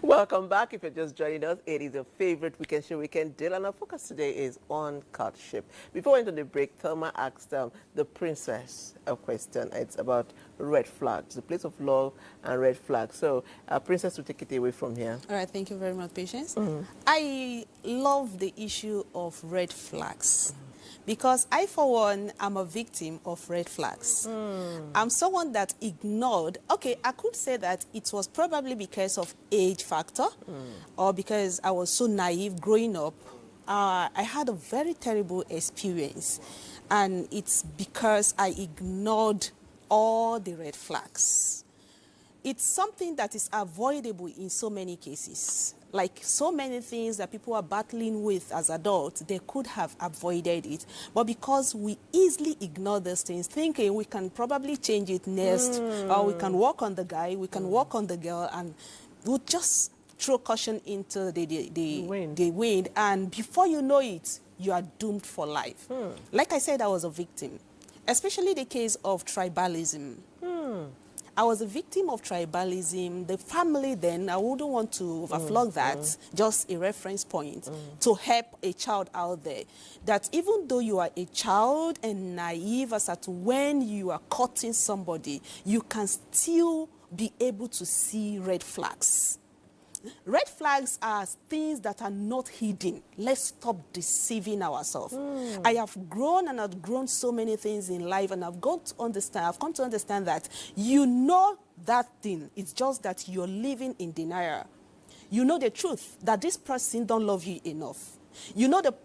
Welcome back. If you're just joining us, it is your favorite weekend show, Weekend Deal, and our focus today is on courtship. Before we enter the break, Thelma asked the princess a question. It's about red flags, the place of love and red flags. So, princess will take it away from here. All right, thank you very much, Patience. I love the issue of red flags. Because I, for one, am a victim of red flags. I'm someone that ignored, okay, I could say that it was probably because of age factor or because I was so naive growing up. I had a very terrible experience, and it's because I ignored all the red flags. It's something that is avoidable in so many cases. Like so many things that people are battling with as adults, they could have avoided it. But because we easily ignore those things, thinking we can probably change it next, or we can work on the guy, we can work on the girl, and we'll just throw caution into the wind. And before you know it, you are doomed for life. Like I said, I was a victim, especially the case of tribalism. I was a victim of tribalism. The family then, I wouldn't want to overflog that, just a reference point to help a child out there. That even though you are a child and naive as to when you are courting somebody, you can still be able to see red flags. Red flags are things that are not hidden. Let's stop deceiving ourselves. I have grown and outgrown so many things in life, and I've come to understand that you know that thing. It's just that you're living in denial. You know the truth, that this person don't love you enough. You know the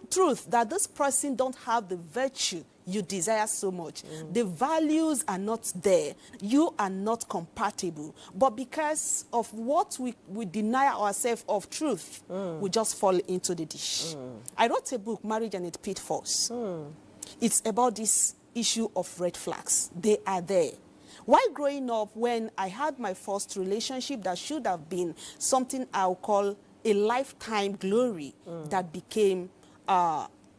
truth, that this person don't have the virtue you desire so much. The values are not there. You are not compatible. But because of what we deny ourselves of truth, we just fall into the dish. I wrote a book, Marriage and its Pitfalls. It's about this issue of red flags. They are there. While growing up, when I had my first relationship that should have been something I'll call a lifetime glory, that became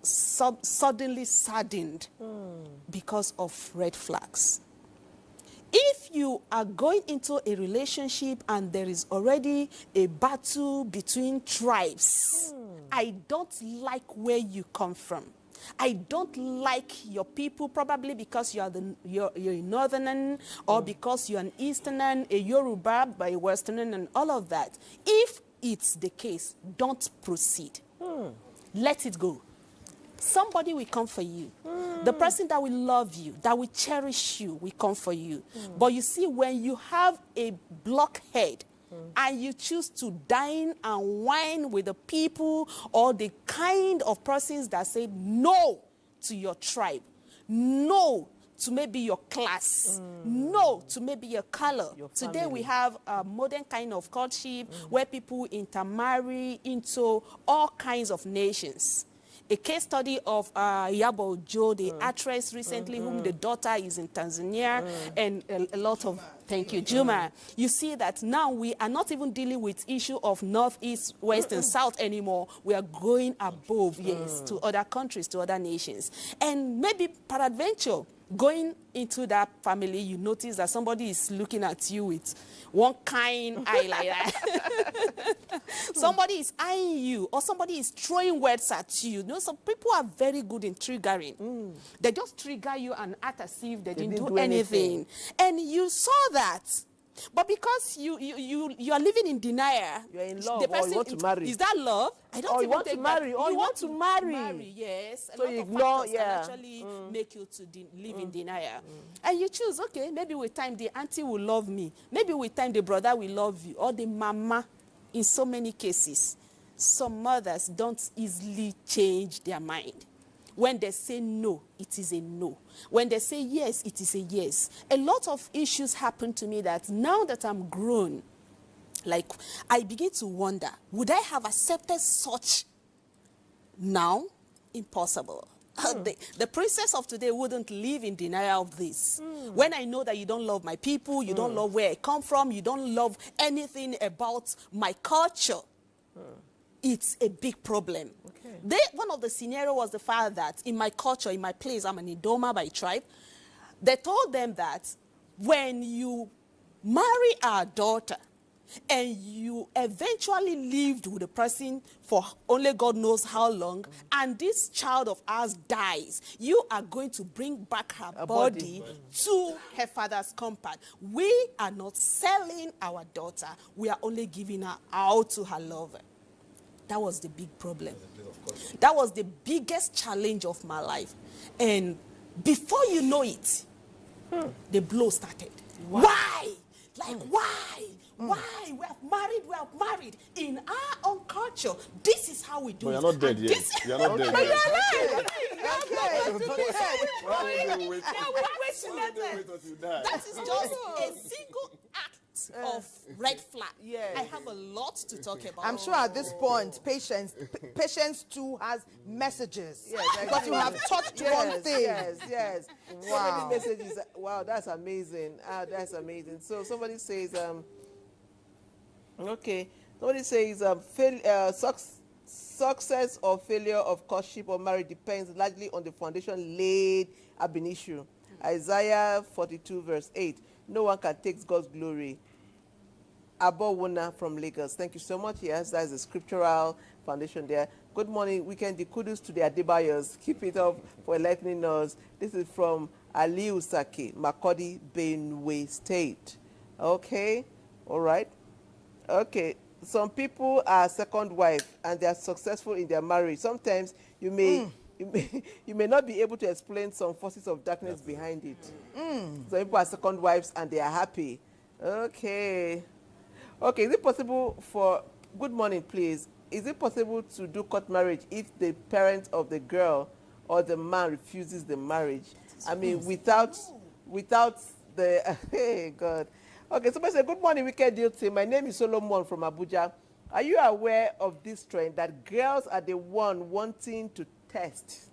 suddenly saddened because of red flags. If you are going into a relationship and there is already a battle between tribes, I don't like where you come from. I don't like your people, probably because you're a northerner, or because you're an easterner, a Yoruba, by a westerner, and all of that. If it's the case, don't proceed. Let it go. Somebody will come for you. The person that will love you, that will cherish you, will come for you. But you see, when you have a blockhead, and you choose to dine and wine with the people or the kind of persons that say no to your tribe, no to maybe your class, no to maybe your color. Today we have a modern kind of courtship where people intermarry into all kinds of nations. A case study of Yabo Jo, the actress recently, whom the daughter is in Tanzania, and a lot of, thank you, Juma. You see that now we are not even dealing with issue of North, East, West, and South anymore. We are going above, yes, to other countries, to other nations. And maybe peradventure, going into that family, you notice that somebody is looking at you with one kind eye like that. Somebody is eyeing you, or somebody is throwing words at you. You know, some people are very good in triggering. They just trigger you and act as if they didn't do anything. And you saw that. But because you are living in denial, you're in love, the person, or you want to marry. Is that love? I don't you want to marry, or you want to marry. Yes. So you ignore, can actually make you to live in denial. And you choose, okay, maybe with time the auntie will love me. Maybe with time the brother will love you, or the mama. In so many cases, some mothers don't easily change their mind. When they say no, it is a no. When they say yes, it is a yes. A lot of issues happen to me that now that I'm grown, like, I begin to wonder, would I have accepted such now? Impossible. The princess of today wouldn't live in denial of this. When I know that you don't love my people, you don't love where I come from, you don't love anything about my culture, it's a big problem. One of the scenario was the fact that in my culture, in my place, I'm an Idoma by tribe, they told them that when you marry our daughter and you eventually lived with the person for only God knows how long, and this child of ours dies, you are going to bring back her body to her father's compound. We are not selling our daughter. We are only giving her out to her lover. That was the big problem. That was the biggest challenge of my life. And before you know it, the blow started. Wow. Why? Like, why? Why? We have married. In our own culture, this is how we do it. You're not dead yet. You're not dead yet. That is just a single act of red flag. I have a lot to talk about. I'm sure at this point, patience too has messages. Because you have touched one thing. Yes. Wow. So many messages. Wow, that's amazing. That's amazing. So somebody says, somebody says, success or failure of courtship or marriage depends largely on the foundation laid ab initio. Isaiah 42 verse 8. No one can take God's glory. Abowuna from Lagos. Thank you so much. Yes, that is a scriptural foundation there. Good morning, weekend. Kudos to the Adebayos. Keep it up for enlightening us. This is from Aliu Saki, Makodi, Benue State. Okay, all right. Okay, some people are second wife and they are successful in their marriage. Sometimes you may not be able to explain some forces of darkness behind it. Some people are second wives and they are happy. Okay, is it possible for, good morning please, is it possible to do court marriage if the parent of the girl or the man refuses the marriage? I mean, without the, hey God. Okay, somebody said, good morning, Wicked Deal team. My name is Solomon from Abuja. Are you aware of this trend that girls are the one wanting to taste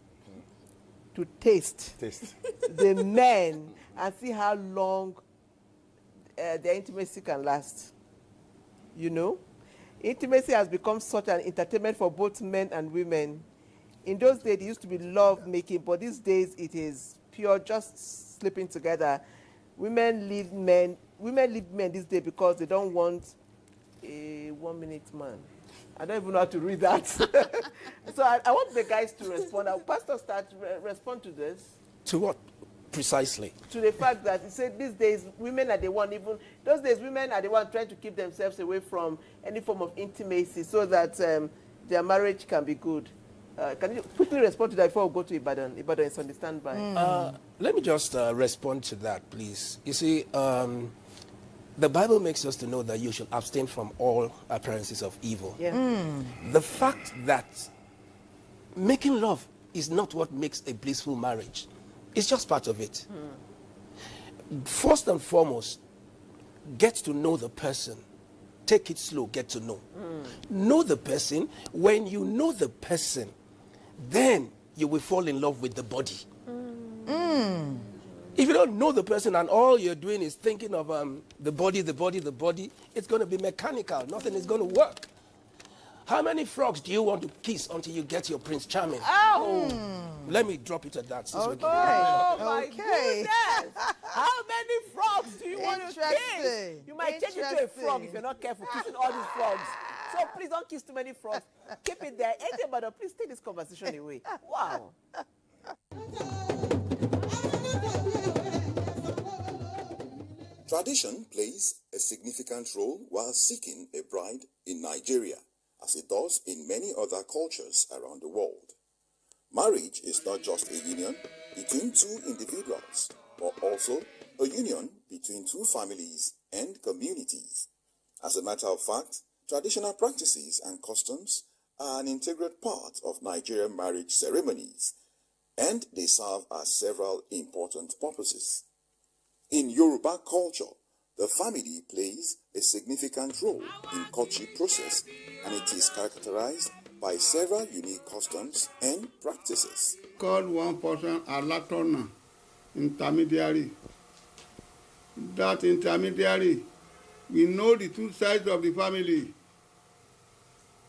the men and see how long their intimacy can last? You know, intimacy has become such an entertainment for both men and women. In those days, it used to be love making, but these days it is pure just sleeping together. women leave men this day because they don't want a 1-minute man. I don't even know how to read that. So I want the guys to respond. Our pastor respond to this. To what? Precisely. To the fact that he said these days women are the one, even those days women are the one trying to keep themselves away from any form of intimacy so that their marriage can be good. Can you quickly respond to that before we go to Ibadan? Ibadan is on the standby. Let me just respond to that, please. You see, the Bible makes us to know that you should abstain from all appearances of evil. Yeah. The fact that making love is not what makes a blissful marriage. It's just part of it. First and foremost, get to know the person. Take it slow, get to know. Know the person. When you know the person, then you will fall in love with the body. If you don't know the person and all you're doing is thinking of the body, it's going to be mechanical. Nothing is going to work. How many frogs do you want to kiss until you get your Prince Charming? Let me drop it at that. Oh my goodness. How many frogs do you want to kiss? You might change it to a frog if you're not careful, kissing all these frogs. So please don't kiss too many frogs. Keep it there. Ezra, please take this conversation away. Wow. Tradition plays a significant role while seeking a bride in Nigeria, as it does in many other cultures around the world. Marriage is not just a union between two individuals, but also a union between two families and communities. As a matter of fact, traditional practices and customs are an integral part of Nigerian marriage ceremonies, and they serve as several important purposes. In Yoruba culture, the family plays a significant role in courtship process, and it is characterized by several unique customs and practices. Call one person a latona, intermediary. That intermediary, we know the two sides of the family.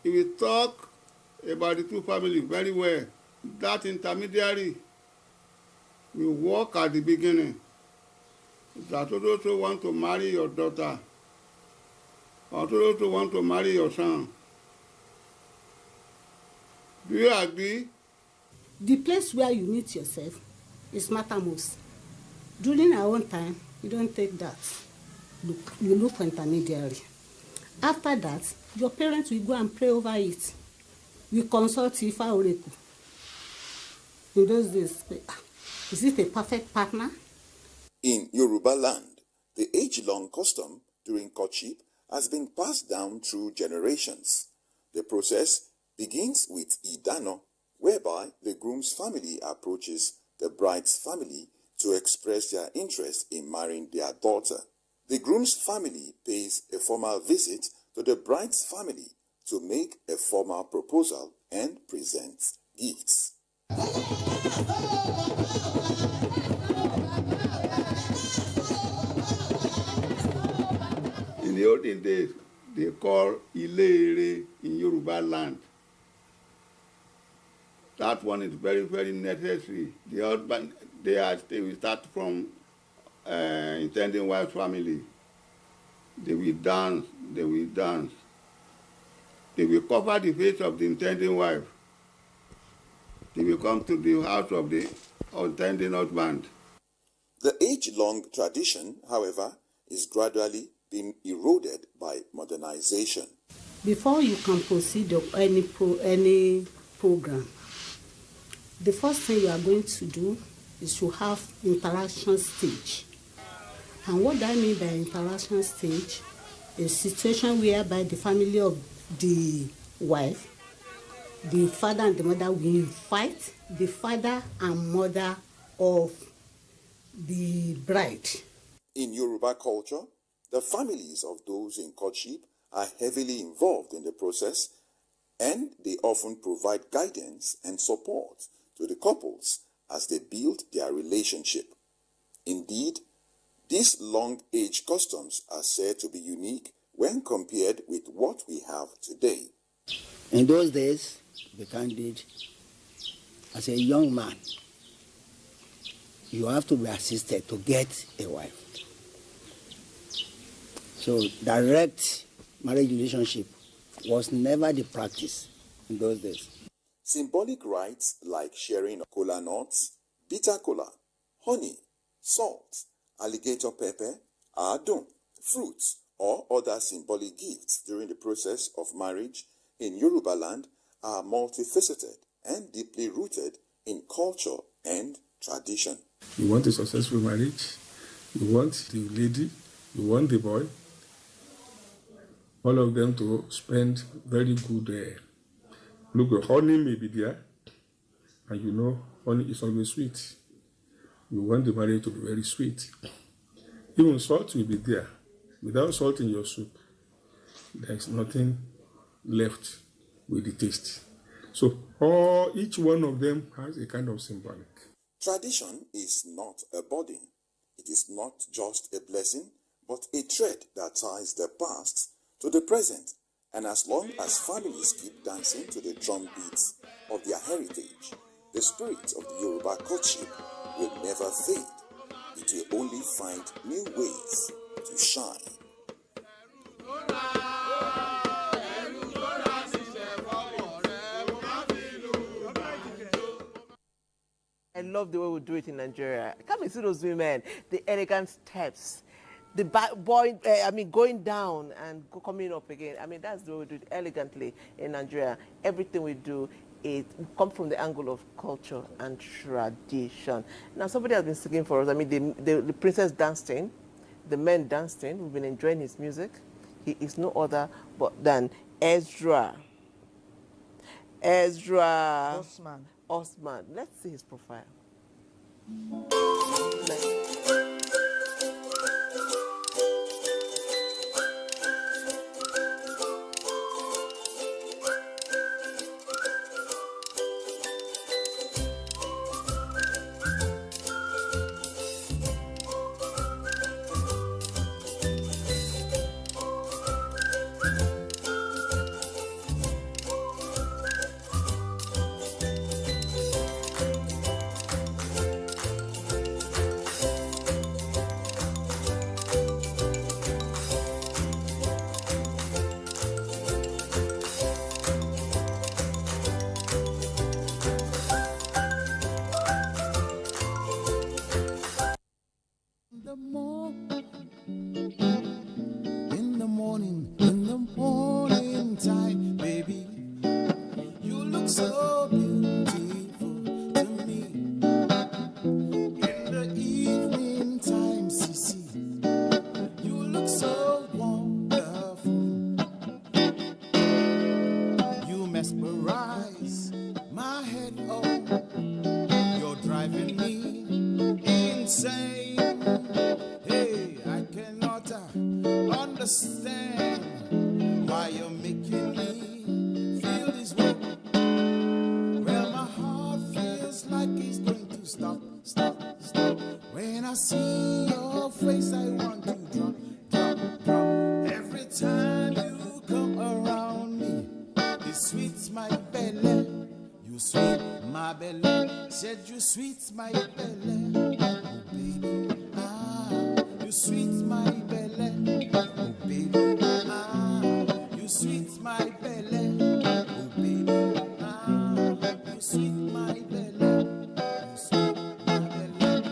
If we talk about the two families very well, that intermediary will work at the beginning. That also want to marry your daughter, or also want to marry your son. Do you agree? The place where you meet yourself is mattermost. During our own time, you don't take that. You look for intermediary. After that, your parents will go and pray over it. We consult Ifa Oracle. In those days, is it a perfect partner? In Yoruba land, the age-long custom during courtship has been passed down through generations. The process begins with Idano, whereby the groom's family approaches the bride's family to express their interest in marrying their daughter. The groom's family pays a formal visit to the bride's family to make a formal proposal and presents gifts. In the olden days, they call Ilere in Yoruba land. That one is very, very necessary. The husband, they will start from intending wife family. They will dance, they will dance. They will cover the face of the intending wife. They will come to the house of the intending husband. The age-long tradition, however, is gradually being eroded by modernization. Before you can proceed of any program, the first thing you are going to do is to have interaction stage. And what I mean by interaction stage is a situation whereby the family of the wife, the father and the mother will invite the father and mother of the bride. In Yoruba culture, the families of those in courtship are heavily involved in the process, and they often provide guidance and support to the couples as they build their relationship. Indeed, these long-age customs are said to be unique when compared with what we have today. In those days, the candidate, as a young man, you have to be assisted to get a wife. So direct marriage relationship was never the practice in those days. Symbolic rites like sharing cola nuts, bitter cola, honey, salt, alligator pepper, adun, fruits, or other symbolic gifts during the process of marriage in Yoruba land are multifaceted and deeply rooted in culture and tradition. You want a successful marriage, you want the lady, you want the boy, all of them to spend very good. Look, honey may be there, and you know honey is always sweet. You want the marriage to be very sweet. Even salt will be there. Without salt in your soup, there is nothing left with the taste. So each one of them has a kind of symbolic. Tradition is not a burden. It is not just a blessing, but a thread that ties the past to the present. And as long as families keep dancing to the drum beats of their heritage, the spirit of the Yoruba courtship will never fade. It will only find new ways to shine. I love the way we do it in Nigeria. Come and see those women, the elegant steps, the boy, going down and coming up again. I mean, that's the way we do it elegantly in Nigeria. Everything we do, it comes from the angle of culture and tradition. Now, somebody has been singing for us. I mean, the princess dancing, the men dancing. We've been enjoying his music. He is no other than Ezra. Osman. Let's see his profile. In the morning time, baby, you look so beautiful to me. In the evening time, Sissy, you look so wonderful. You mesmerize my head, oh, you're driving me insane. Hey, I cannot understand why you're making me feel this way. Well, my heart feels like it's going to stop. When I see your face, I want to drop. Every time you come around me, it sweets my belly. You sweet my belly. Said you sweet my belly. Oh, baby, you sweet my belly. Oh, baby, you sweet my belly. Oh, baby, you sweet my belly. You sweet my belly.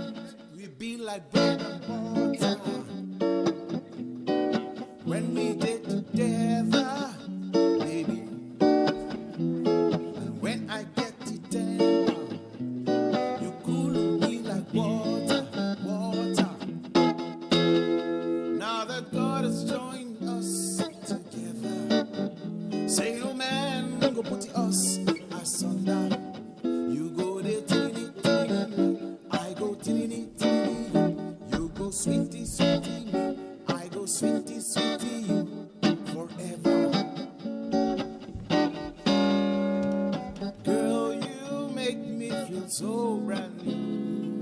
We be like bread and butter when we get together, baby. And when I get it tender, you cool me like water. Now that God has joined us together, say no man go put us asunder. You go there tinny, I go tinny. You go sweetie, I go sweetie, you forever. Girl, you make me feel so brand new.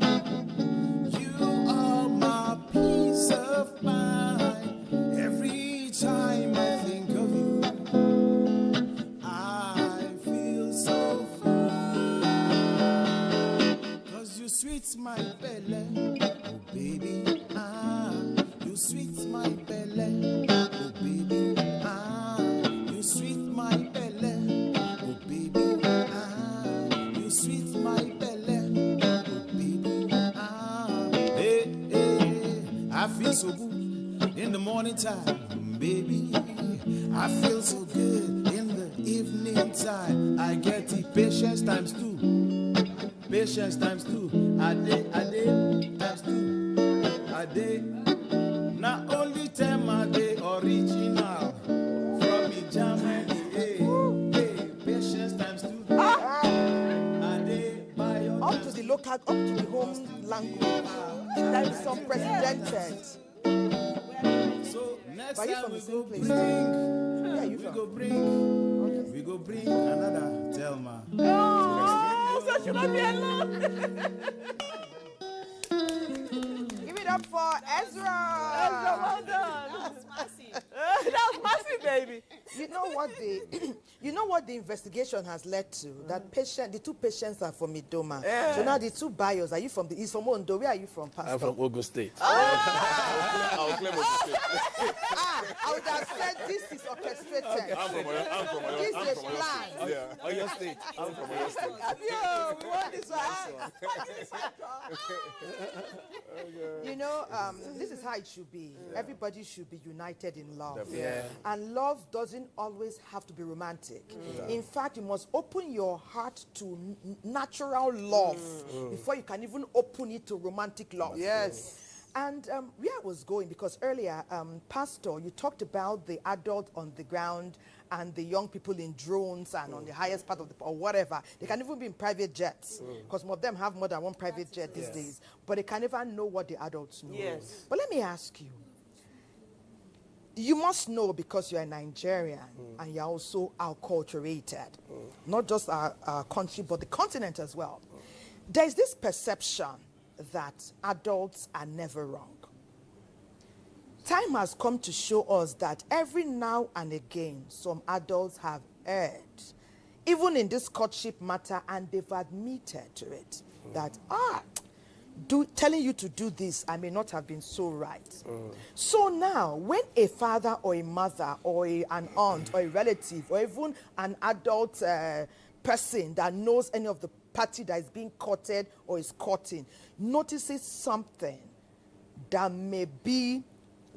You are my peace of mind. Every time I think of you, I feel so fine. 'Cause you sweet my belly, oh baby, you sweet my belly, oh baby, you sweet my belly, oh baby, you sweet my belly, oh baby, hey, hey, I feel so good in the morning time, baby, I feel so good in the evening time, I get the patience times 2. Patience times 2. A day times 2. A day. Not only time a day original from me Germany. Hey, patience times 2. A day by your up to the local, up to the home language. That is some precedented. So next Are you time from we the go same place? bring. Where are you We from? go bring. We go bring another Thelma. Oh, so should I be alone? Give it up for Ezra. Ezra, well done. That was massive. That was massive, baby. You know what the investigation has led to? That the 2 patients are from Idoma. Yeah. So now the 2 buyers, he's from Ondo. Where are you from, Pastor? I'm from Ogun State. I'll claim Ogun State. I would have said this is orchestrated. Okay. I'm from Oyo. This I'm is from Oyo planned. State. Yeah. Oyo State. I'm from Oyo State. We want this one. You know, this is how it should be. Everybody should be united in love. Yeah. And love doesn't always have to be romantic. In fact, you must open your heart to natural love before you can even open it to romantic love. Yes. And where I was going, because earlier, Pastor, you talked about the adult on the ground and the young people in drones and on the highest part of the, or whatever. They can even be in private jets, because more of them have more than one private jet these days. But they can never know what the adults know. Yes. But let me ask you, you must know, because you're a Nigerian and you're also acculturated, not just our country, but the continent as well. There's this perception that adults are never wrong. Time has come to show us that every now and again, some adults have erred, even in this courtship matter, and they've admitted to it, that, telling you to do this, I may not have been so right. So now, when a father or a mother or an aunt or a relative or even an adult person that knows any of the party that is being courted or is courting notices something that may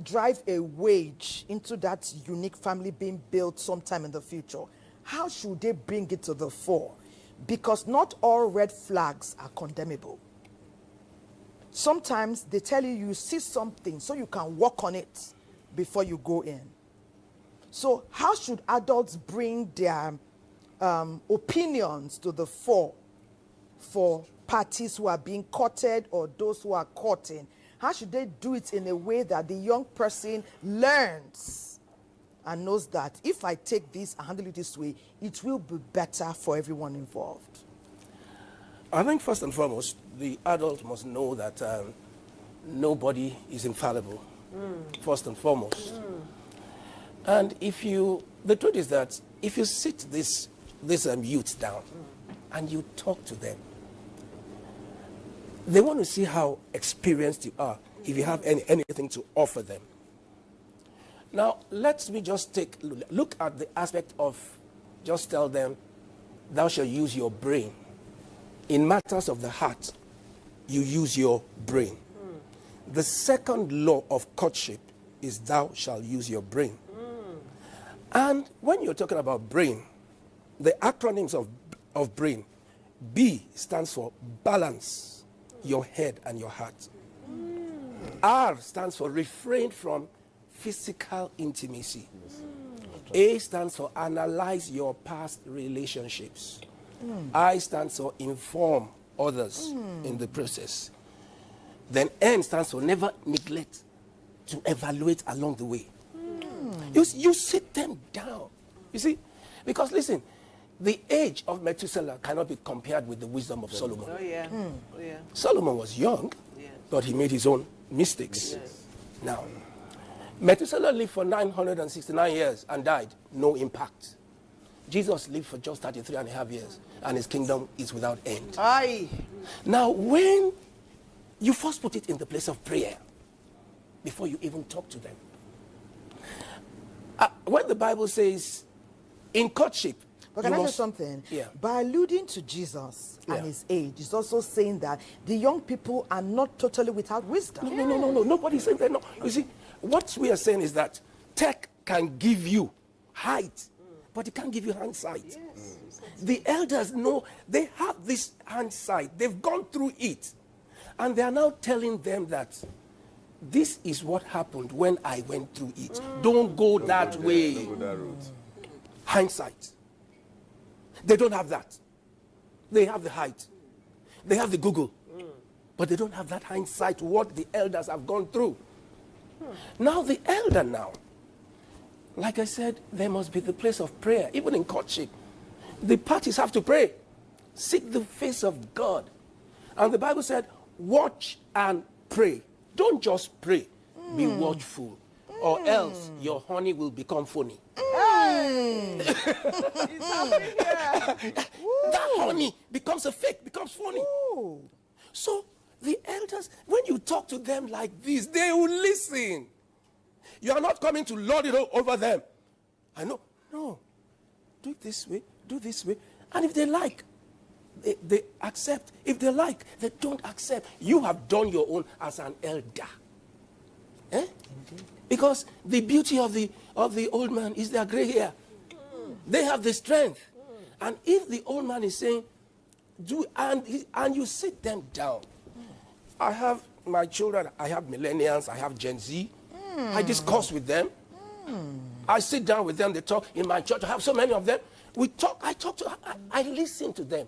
drive a wedge into that unique family being built sometime in the future, how should they bring it to the fore? Because not all red flags are condemnable. Sometimes they tell you see something so you can work on it before you go in. So how should adults bring their opinions to the fore for parties who are being courted or those who are courting? How should they do it in a way that the young person learns and knows that if I take this and handle it this way, it will be better for everyone involved? I think first and foremost, the adult must know that nobody is infallible, first and foremost. And the truth is that if you sit this youth down and you talk to them, they want to see how experienced you are, if you have anything to offer them. Now, let me just look at the aspect of just tell them, thou shalt use your brain. In matters of the heart, you use your brain. The second law of courtship is thou shalt use your brain. And when you're talking about brain, the acronyms of brain, B stands for balance your head and your heart. R stands for refrain from physical intimacy. A stands for analyze your past relationships. I stands for inform others in the process. Then N stands for never neglect to evaluate along the way. You sit them down. You see? Because listen, the age of Methuselah cannot be compared with the wisdom of Solomon. Oh, yeah. Oh, yeah. Solomon was young, but he made his own mistakes. Now, Methuselah lived for 969 years and died. No impact. Jesus lived for just 33 and a half years, and his kingdom is without end. Aye. Now, when you first put it in the place of prayer before you even talk to them. When the Bible says in courtship, but can I say something? Yeah. By alluding to Jesus Yeah. and his age, it's also saying that the young people are not totally without wisdom. No. Nobody's saying that. No. You see, what we are saying is that tech can give you height, but it can't give you hindsight. The elders know, they have this hindsight. They've gone through it. And they are now telling them that this is what happened when I went through it. Don't go that way. Don't go that route. Hindsight. They don't have that. They have the height. They have the Google. But they don't have that hindsight, what the elders have gone through. Now the elder now, like I said, there must be the place of prayer. Even in courtship, the parties have to pray. Seek the face of God. And the Bible said, watch and pray. Don't just pray. Be watchful. Or else your honey will become phony. That honey becomes a fake, becomes phony. So the elders, when you talk to them like this, they will listen. You are not coming to lord it over them. I know. No. Do it this way. Do this way. And if they like, they accept. If they like, they don't accept. You have done your own as an elder. Because the beauty of the old man is their gray hair. They have the strength. And if the old man is saying, and you sit them down. I have my children, I have millennials, I have Gen Z. I discuss with them. I sit down with them, they talk. In my church, I have so many of them. We talk, I listen to them.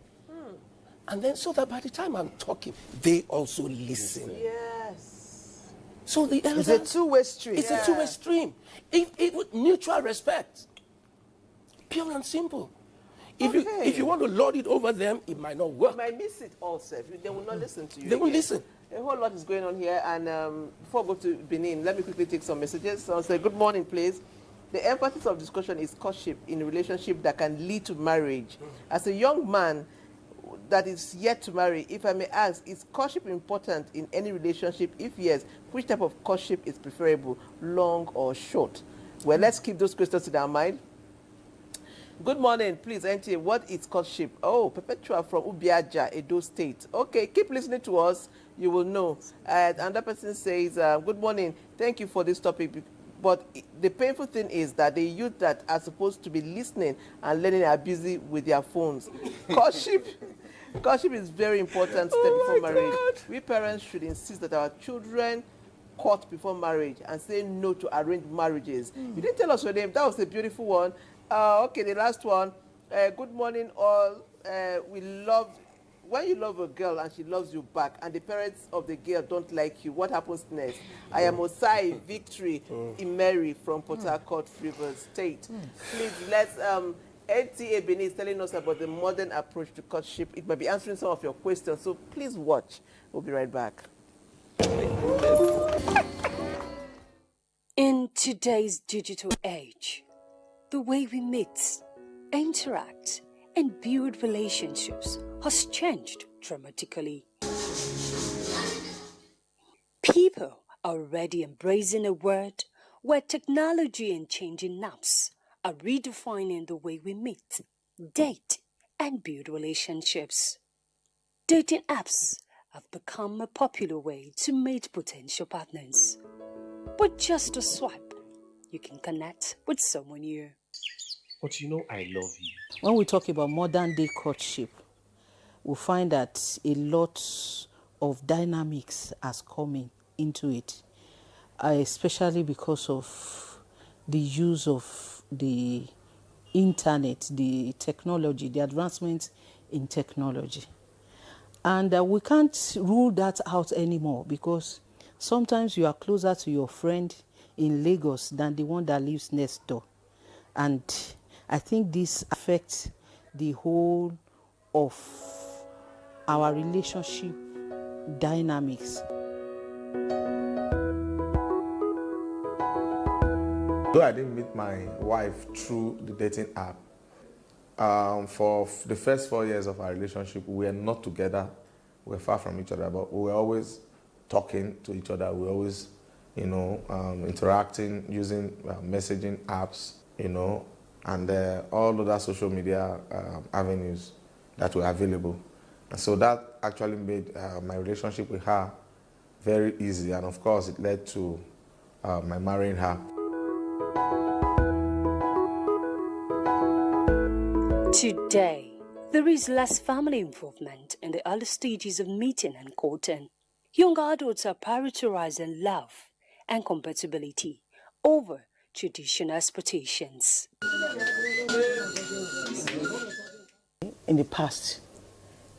And then so that by the time I'm talking, they also listen. Yes. So the elders, it's a two-way stream. It's a two-way stream. If with mutual respect. Pure and simple. If you want to lord it over them, it might not work. You might miss it also. They will not listen to you. They won't listen. A whole lot is going on here. And before I go to Benin, let me quickly take some messages. So I'll say, good morning, please. The emphasis of discussion is courtship in a relationship that can lead to marriage. As a young man that is yet to marry, if I may ask, is courtship important in any relationship? If yes, which type of courtship is preferable, long or short? Well, let's keep those questions in our mind. Good morning, please, NTA. What is courtship? Oh, Perpetua from Ubiaja, Edo State. Okay, keep listening to us. You will know. Another person says, good morning. Thank you for this topic. But the painful thing is that the youth that are supposed to be listening and learning are busy with their phones. Courtship is very important step before marriage. We parents should insist that our children court before marriage and say no to arranged marriages. You didn't tell us your name. That was a beautiful one. Okay, the last one. Good morning, all. When you love a girl and she loves you back, and the parents of the girl don't like you, what happens next? I am Osai Victory Imeri from Port Harcourt, Rivers State. Please, let's. NTA Benin is telling us about the modern approach to courtship. It might be answering some of your questions, so please watch. We'll be right back. In today's digital age, the way we meet, interact, and build relationships has changed dramatically. People are already embracing a world where technology and changing apps are redefining the way we meet, date, and build relationships. Dating apps have become a popular way to meet potential partners. With just a swipe, you can connect with someone new. But you know I love you. When we talk about modern day courtship, we find that a lot of dynamics has come into it, especially because of the use of the internet, the technology, the advancements in technology. And we can't rule that out anymore, because sometimes you are closer to your friend in Lagos than the one that lives next door. And I think this affects the whole of our relationship dynamics. Though I didn't meet my wife through the dating app, for the first 4 years of our relationship, we were not together. We were far from each other, but we were always talking to each other. We're always, interacting using messaging apps, and all other social media avenues that were available. And so that actually made my relationship with her very easy. And of course, it led to my marrying her. Today, there is less family involvement in the early stages of meeting and courting. Young adults are prioritizing love and compatibility over traditional expectations. In the past,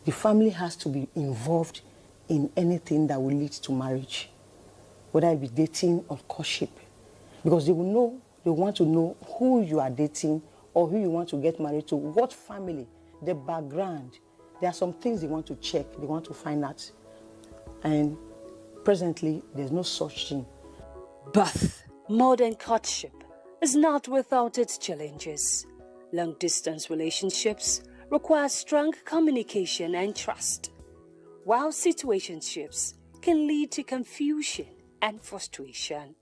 the family has to be involved in anything that will lead to marriage, whether it be dating or courtship, because they want to know who you are dating or who you want to get married to, what family, the background. There are some things they want to check, they want to find out. And presently, there's no such thing. But modern courtship is not without its challenges. Long-distance relationships require strong communication and trust, while situationships can lead to confusion and frustration.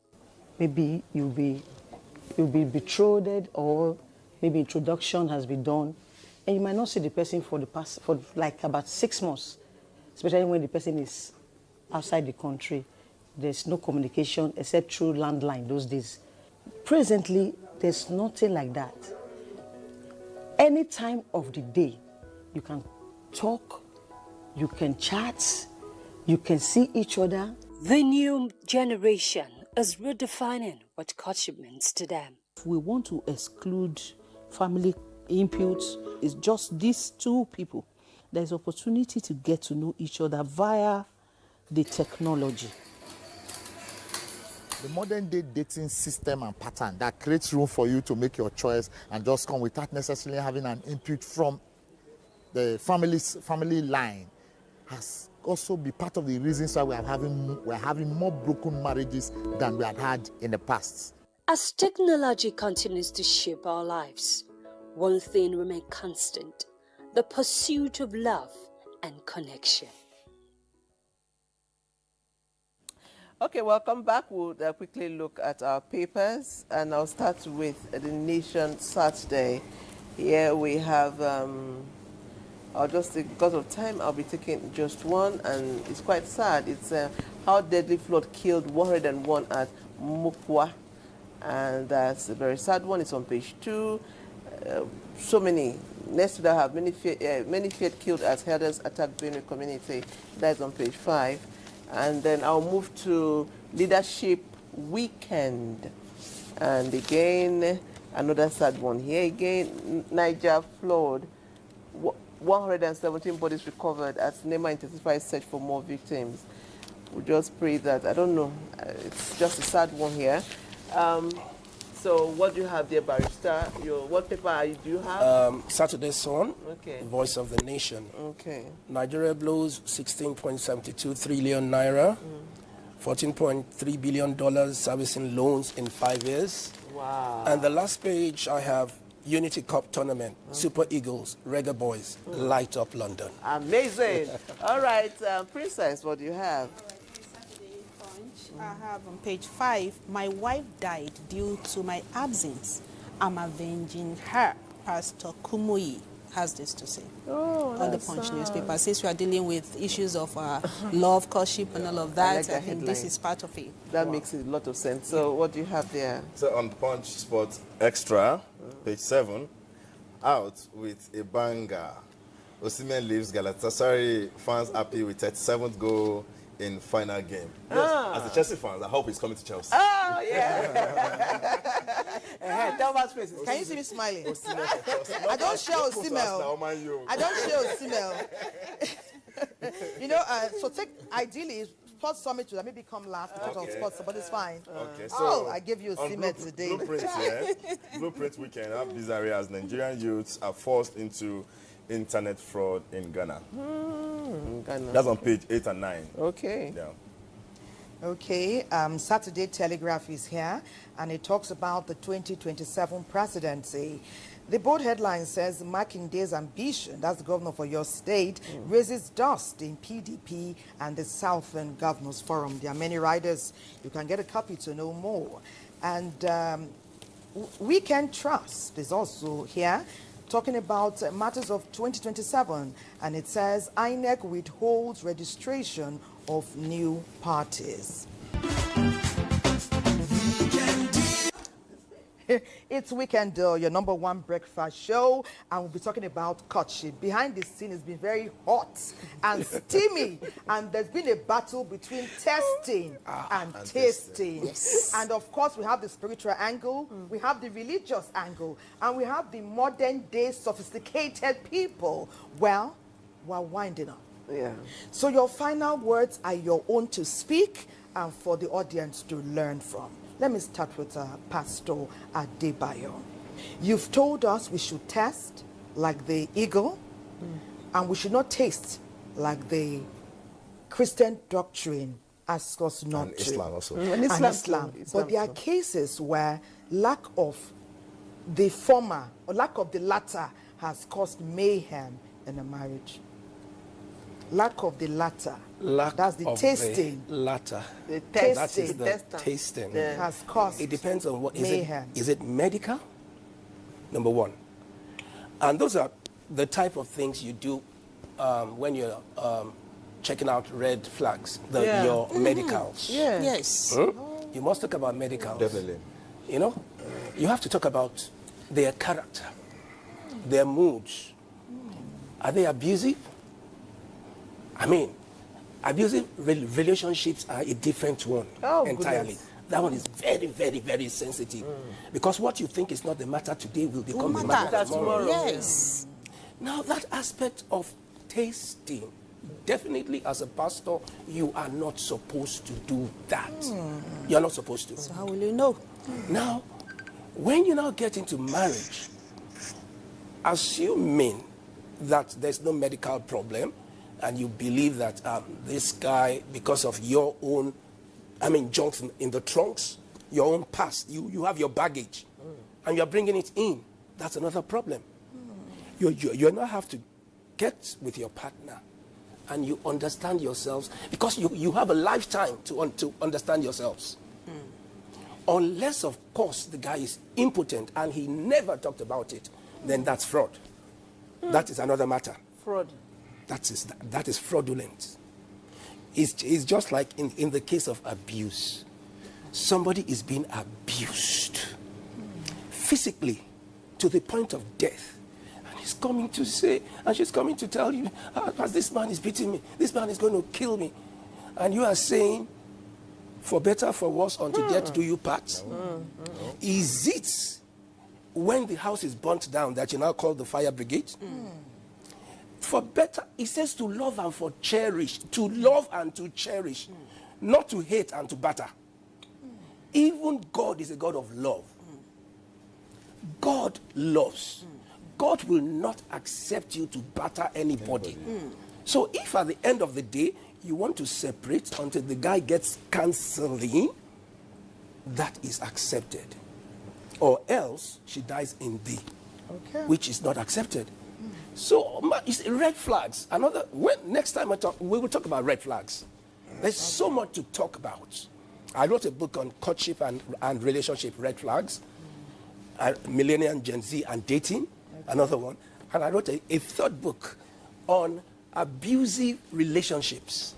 Maybe you'll be betrothed, or maybe introduction has been done, and you might not see the person for like about 6 months, especially when the person is outside the country. There's no communication except through landline those days. Presently, there's nothing like that. Any time of the day, you can talk, you can chat, you can see each other. The new generation is redefining what courtship means to them. If we want to exclude family input, it's just these two people. There's opportunity to get to know each other via the technology. The modern day dating system and pattern that creates room for you to make your choice and just come without necessarily having an input from the family line has also been part of the reasons why we're having more broken marriages than we had in the past. As technology continues to shape our lives, one thing remains constant: the pursuit of love and connection. Okay, welcome back. We'll quickly look at our papers, and I'll start with the Nation Saturday. Here we have, I'll just take, because of time, I'll be taking just one, and it's quite sad. It's how deadly flood killed 101 at Mukwa, and that's a very sad one. It's on page 2. So many. Next to that, I have many feared killed as herders attack Benue community. That's on page 5. And then I'll move to Leadership Weekend. And again, another sad one here. Again, Niger flood. 117 bodies recovered as NEMA intensifies search for more victims. We just pray that, I don't know, it's just a sad one here. So what do you have there, Barrister? What paper do you have? Saturday Sun, okay. Voice of the Nation. Okay. Nigeria blows 16.72 trillion naira, $14.3 billion servicing loans in 5 years. Wow. And the last page I have Unity Cup Tournament, Super Eagles, Reggae Boys, light up London. Amazing. All right, Princess, what do you have? I have on page 5, my wife died due to my absence. I'm avenging her. Pastor Kumuyi has this to say on the Punch newspaper. Since we are dealing with issues of love, courtship, and all of that, I think this is part of it. That makes a lot of sense. So what do you have there? So on Punch Sports Extra, page 7, out with a banger. Osimhen leaves Galatasaray fans happy with 37th goal in final game. Yes, as a Chelsea fan, I hope he's coming to Chelsea. Oh, yeah. Tell my faces. Can you see me smiling? I don't share Osimhen. I don't share Osimhen. So ideally, Sports Summit will maybe come last because of sports, but it's fine. Okay, so I gave you Osimhen today. Blueprint weekend, how bizarre as Nigerian youths are forced into internet fraud in Ghana. Ghana. That's on page 8 and 9. Okay. Yeah. Okay, Saturday Telegraph is here, and it talks about the 2027 presidency. The bold headline says, Makinde's ambition, that's the governor for your state, raises dust in PDP and the Southern Governors Forum. There are many riders. You can get a copy to know more. And Weekend Trust is also here, talking about matters of 2027. And it says, INEC withholds registration of new parties. It's Weekend, your number one breakfast show, and we'll be talking about courtship. Behind the scene, it's been very hot and steamy, and there's been a battle between testing and tasting. Yes. And of course, we have the spiritual angle, we have the religious angle, and we have the modern-day sophisticated people. Well, we're winding up. Yeah. So your final words are your own to speak and for the audience to learn from. Let me start with Pastor Adebayo. You've told us we should test like the eagle, and we should not taste like the Christian doctrine asks us not and to. Islam also. And Islam. But there are cases where lack of the former or lack of the latter has caused mayhem in a marriage. Lack of the latter. That's the tasting. The latter. The That is tasting. the tasting. Has caused It depends on what mayhem. Is it medical? Number one. And those are the type of things you do when you're checking out red flags, your medicals. Yeah. Yes. You must talk about medicals. Definitely. You know, you have to talk about their character, their moods. Are they abusive? I mean, abusive relationships are a different one entirely. Goodness. That one is very, very, very sensitive. Because what you think is not the matter today will become the matter tomorrow. Yes. Now, that aspect of tasting, definitely as a pastor, you are not supposed to do that. You're not supposed to. So how will you know? Now, when you now get into marriage, assuming that there's no medical problem, and you believe that this guy, because of your own, junk in the trunks, your own past, you have your baggage, and you're bringing it in, that's another problem. You now have to get with your partner, and you understand yourselves, because you have a lifetime to understand yourselves. Unless, of course, the guy is impotent, and he never talked about it, then that's fraud. That is another matter. Fraud. That is fraudulent. It's just like in the case of abuse. Somebody is being abused physically to the point of death. And he's coming to say, and she's coming to tell you, as this man is beating me, this man is going to kill me. And you are saying, for better, for worse, until death do you part. Is it when the house is burnt down that you now call the fire brigade? For better, it says to love and for cherish. To love and to cherish. Not to hate and to batter. Even God is a God of love. God loves. God will not accept you to batter anybody. So if at the end of the day, you want to separate until the guy gets counseling, that is accepted. Or else, she dies in thee. Which is not accepted. So, it's red flags. Next time we will talk about red flags. There's so much to talk about. I wrote a book on courtship and relationship red flags, millennial Gen Z and dating, another one. And I wrote a third book on abusive relationships.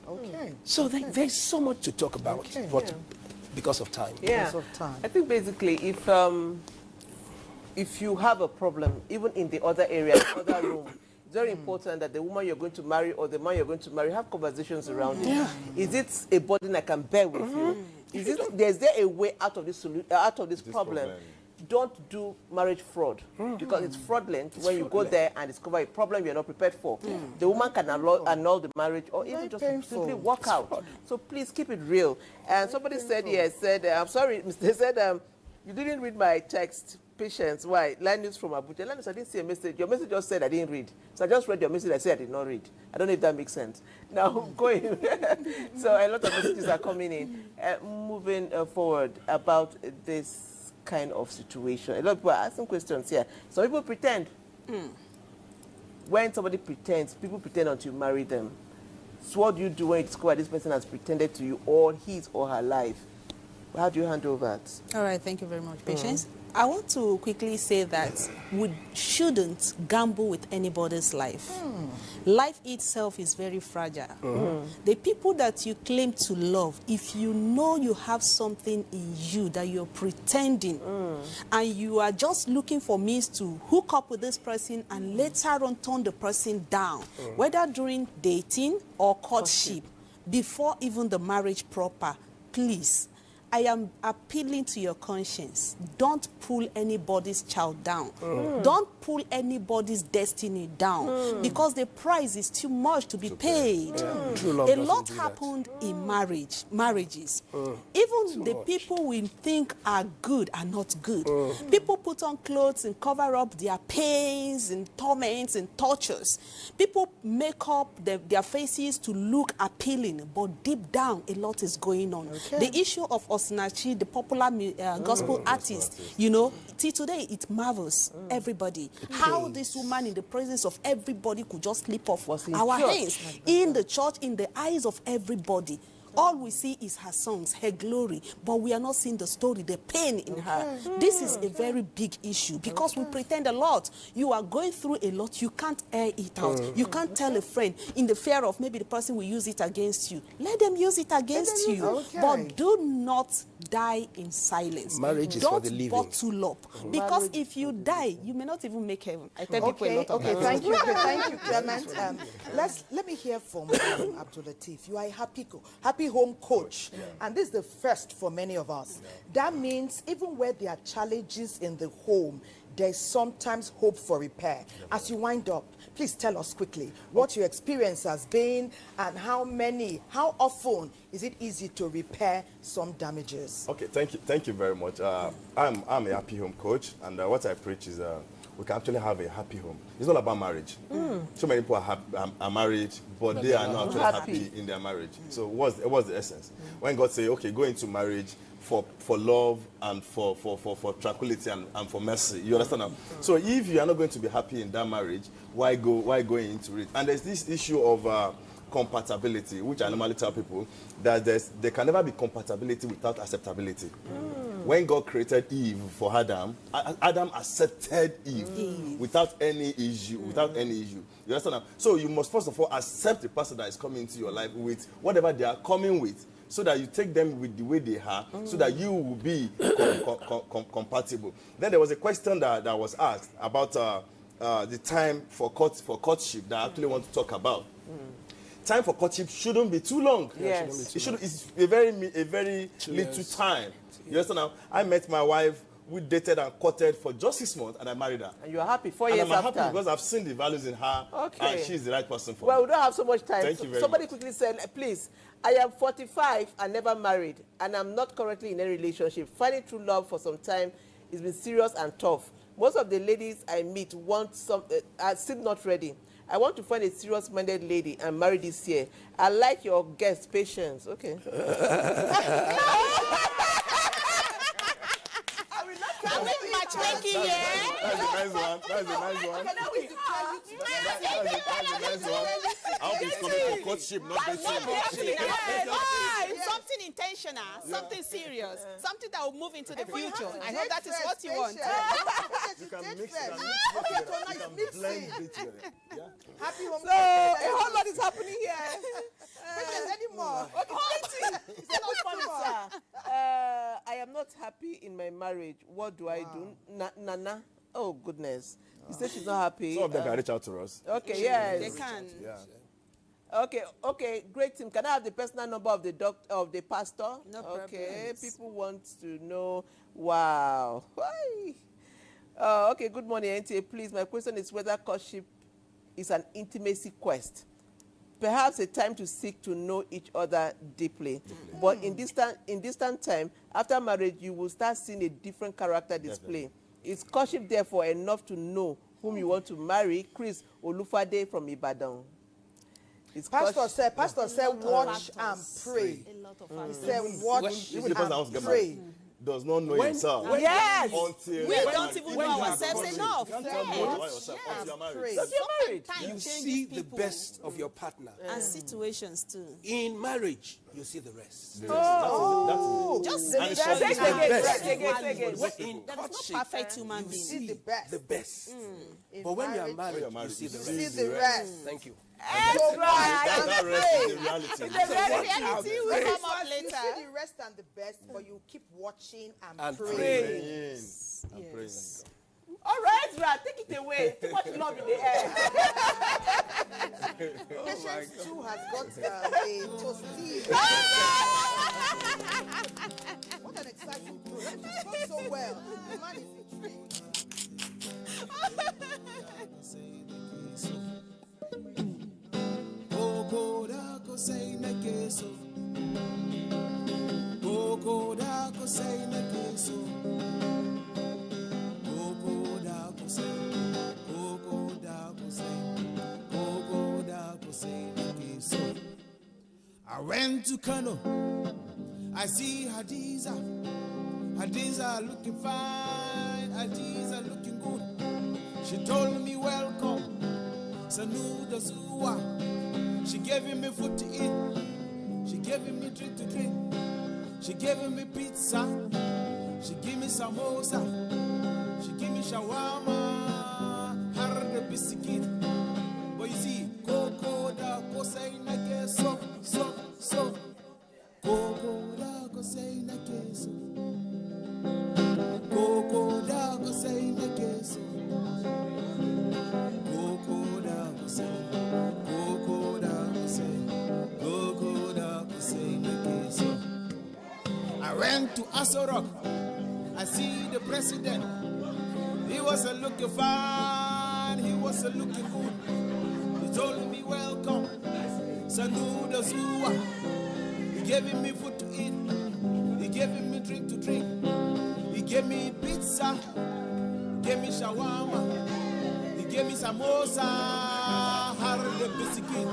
So there's so much to talk about, because of time. Yeah. I think basically if you have a problem, even in the other area, the other room, it's very important that the woman you're going to marry or the man you're going to marry have conversations around it. Is it a burden I can bear with you? Is there a way out of this problem? Don't do marriage fraud, because it's fraudulent when you go there and discover a problem you're not prepared for. The woman can annul the marriage or even just simply walk out. So please keep it real. And somebody said, I'm sorry, they said, you didn't read my text. Patience, why? Line news from Abuja. Line news, I didn't see a message. Your message just said I didn't read. So I just read your message. I said I did not read. I don't know if that makes sense. Now, going. So a lot of messages are coming in. Moving forward about this kind of situation. A lot of people are asking questions here. Some people pretend. When somebody pretends, people pretend until you marry them. So what do you do when you discover this person has pretended to you all his or her life? How do you handle that? All right, thank you very much, Patience. I want to quickly say that we shouldn't gamble with anybody's life. Life itself is very fragile. The people that you claim to love, if you know you have something in you that you're pretending, and you are just looking for means to hook up with this person and later on turn the person down, whether during dating or courtship, before even the marriage proper, please, I am appealing to your conscience. Don't pull anybody's child down. Don't pull anybody's destiny down, because the price is too much to be paid. A lot happened in marriages. Even the people we think are good are not good. People put on clothes and cover up their pains and torments and tortures. People make up their faces to look appealing, but deep down a lot is going on. The issue of Osinachi, the popular gospel artist, you know, till today it marvels everybody how this woman in the presence of everybody could just slip off our hands in the church, in the eyes of everybody. All we see is her songs, her glory, but we are not seeing the story, the pain in her. This is a very big issue because we pretend a lot. You are going through a lot. You can't air it out. You can't tell a friend in the fear of maybe the person will use it against you. Let them use it against you. But do not die in silence. Marriage is Don't for the living. bottle up. Because if you die, you may not even make heaven. I tell people a lot of times. Thank you, Clement. Let me hear from Abdul Latif. You are a happy home coach, and this is the first for many of us. That means even where there are challenges in the home, there's sometimes hope for repair. As you wind up, please tell us quickly what your experience has been and how often is it easy to repair some damages? Okay, thank you very much. I'm a happy home coach, and what I preach is we can actually have a happy home. It's not about marriage. So many people are married, but they are not actually happy in their marriage. So what's the essence? When God say, okay, go into marriage for love and for tranquility and for mercy. You understand now? So if you are not going to be happy in that marriage, why go into it? And there's this issue of compatibility, which I normally tell people that there can never be compatibility without acceptability. When God created Eve for Adam, Adam accepted Eve without any issue. You understand now? So you must first of all accept the person that is coming into your life with whatever they are coming with, so that you take them with the way they are, so that you will be compatible. Then there was a question that was asked about the time for courtship that I actually want to talk about. Time for courtship shouldn't be too long. Yes. It's a very little time. You understand now? I met my wife, we dated and courted for just 6 months, and I married her. And you are happy 4 years after? I'm happy because I've seen the values in her, and she's the right person for me. Well, we don't have so much time. Thank you very Somebody much. quickly said, please, I am 45 and never married, and I'm not currently in a relationship. Finding true love for some time has been serious and tough. Most of the ladies I meet are still not ready. I want to find a serious-minded lady and marry this year. I like your guest, Patience. Okay. Matchmaking, That's a nice one. I hope it's coming for courtship, not dating. Something intentional, something serious, something that will move into the future. I hope that is what you want. You can mix it and blend it together. Happy home So, a whole lot is happening here. Anymore. I am not happy in my marriage. What do I do? Nana? Oh, goodness. You said she's not happy. Some of them can reach out to us. Okay, yes. They can. Yeah. Okay, great team. Can I have the personal number of the pastor? No problem. Okay, people want to know. Wow. Why? Okay, good morning, NTA. Please, my question is whether courtship is an intimacy quest. Perhaps a time to seek to know each other deeply. But in distant time, after marriage, you will start seeing a different character display. Is courtship therefore enough to know whom you want to marry? Chris Olufade from Ibadan. Pastor said, watch and pray. A lot of He said, watch and pray. does not know himself. Yes. Until We don't even know ourselves enough. You can't tell me about yourself until you're married. Because you're married. You see the best of your partner. And situations too. In marriage, you see the rest. Just the best. In there is courtship, no perfect human being. you see the best. But when you are married, you see the rest. See the rest. Thank you. Ezra, That rest is the reality. The reality will come up later. You see the rest and the best, but you keep watching and praying. Yes. All right, Ezra, take it away. Too much love in the air. Patience too has got a toasty. What an exciting program. It goes so well. The man is intrigued. Say na queso, Coco da say na queso, Coco da say na queso. I went to Kano, I see Hadiza looking fine, Hadiza looking good. She told me welcome, Sanuda Zuwa. She gave me food to eat. She gave me drink to drink. She gave me pizza. She gave me samosa. She gave me shawarma. Hard biscuit. But you see, Coco da say na queso, so. Coco da say na queso. Coco da say na queso. Coco da say. I went to Asorok. I see the president. He was looking fine. He was looking good. He told me welcome. Sanuda Zuwa. He gave me food to eat. He gave me drink to drink. He gave me pizza. He gave me shawarma. He gave me samosa. Hard biscuit.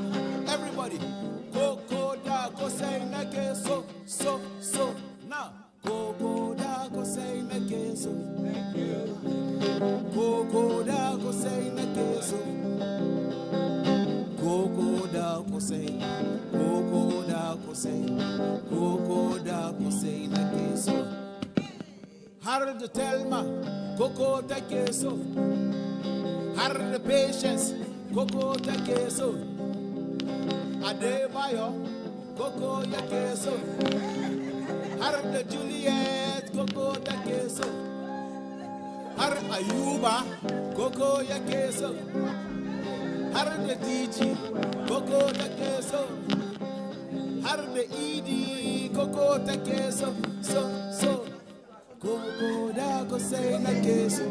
Everybody. Coco da say na queso, so. Now, Coco da say na queso. Coco da say na queso. Coco da say. Coco da say na queso. Hard Telma, Coco da queso. Hard patience, Coco da queso. Adebayo, Coco ya queso. Har Juliet, Coco da queso. Har Ayuba, Coco ya queso. Har Diji, Coco da queso. Har Edie, Coco da queso. So, Coco da say na queso.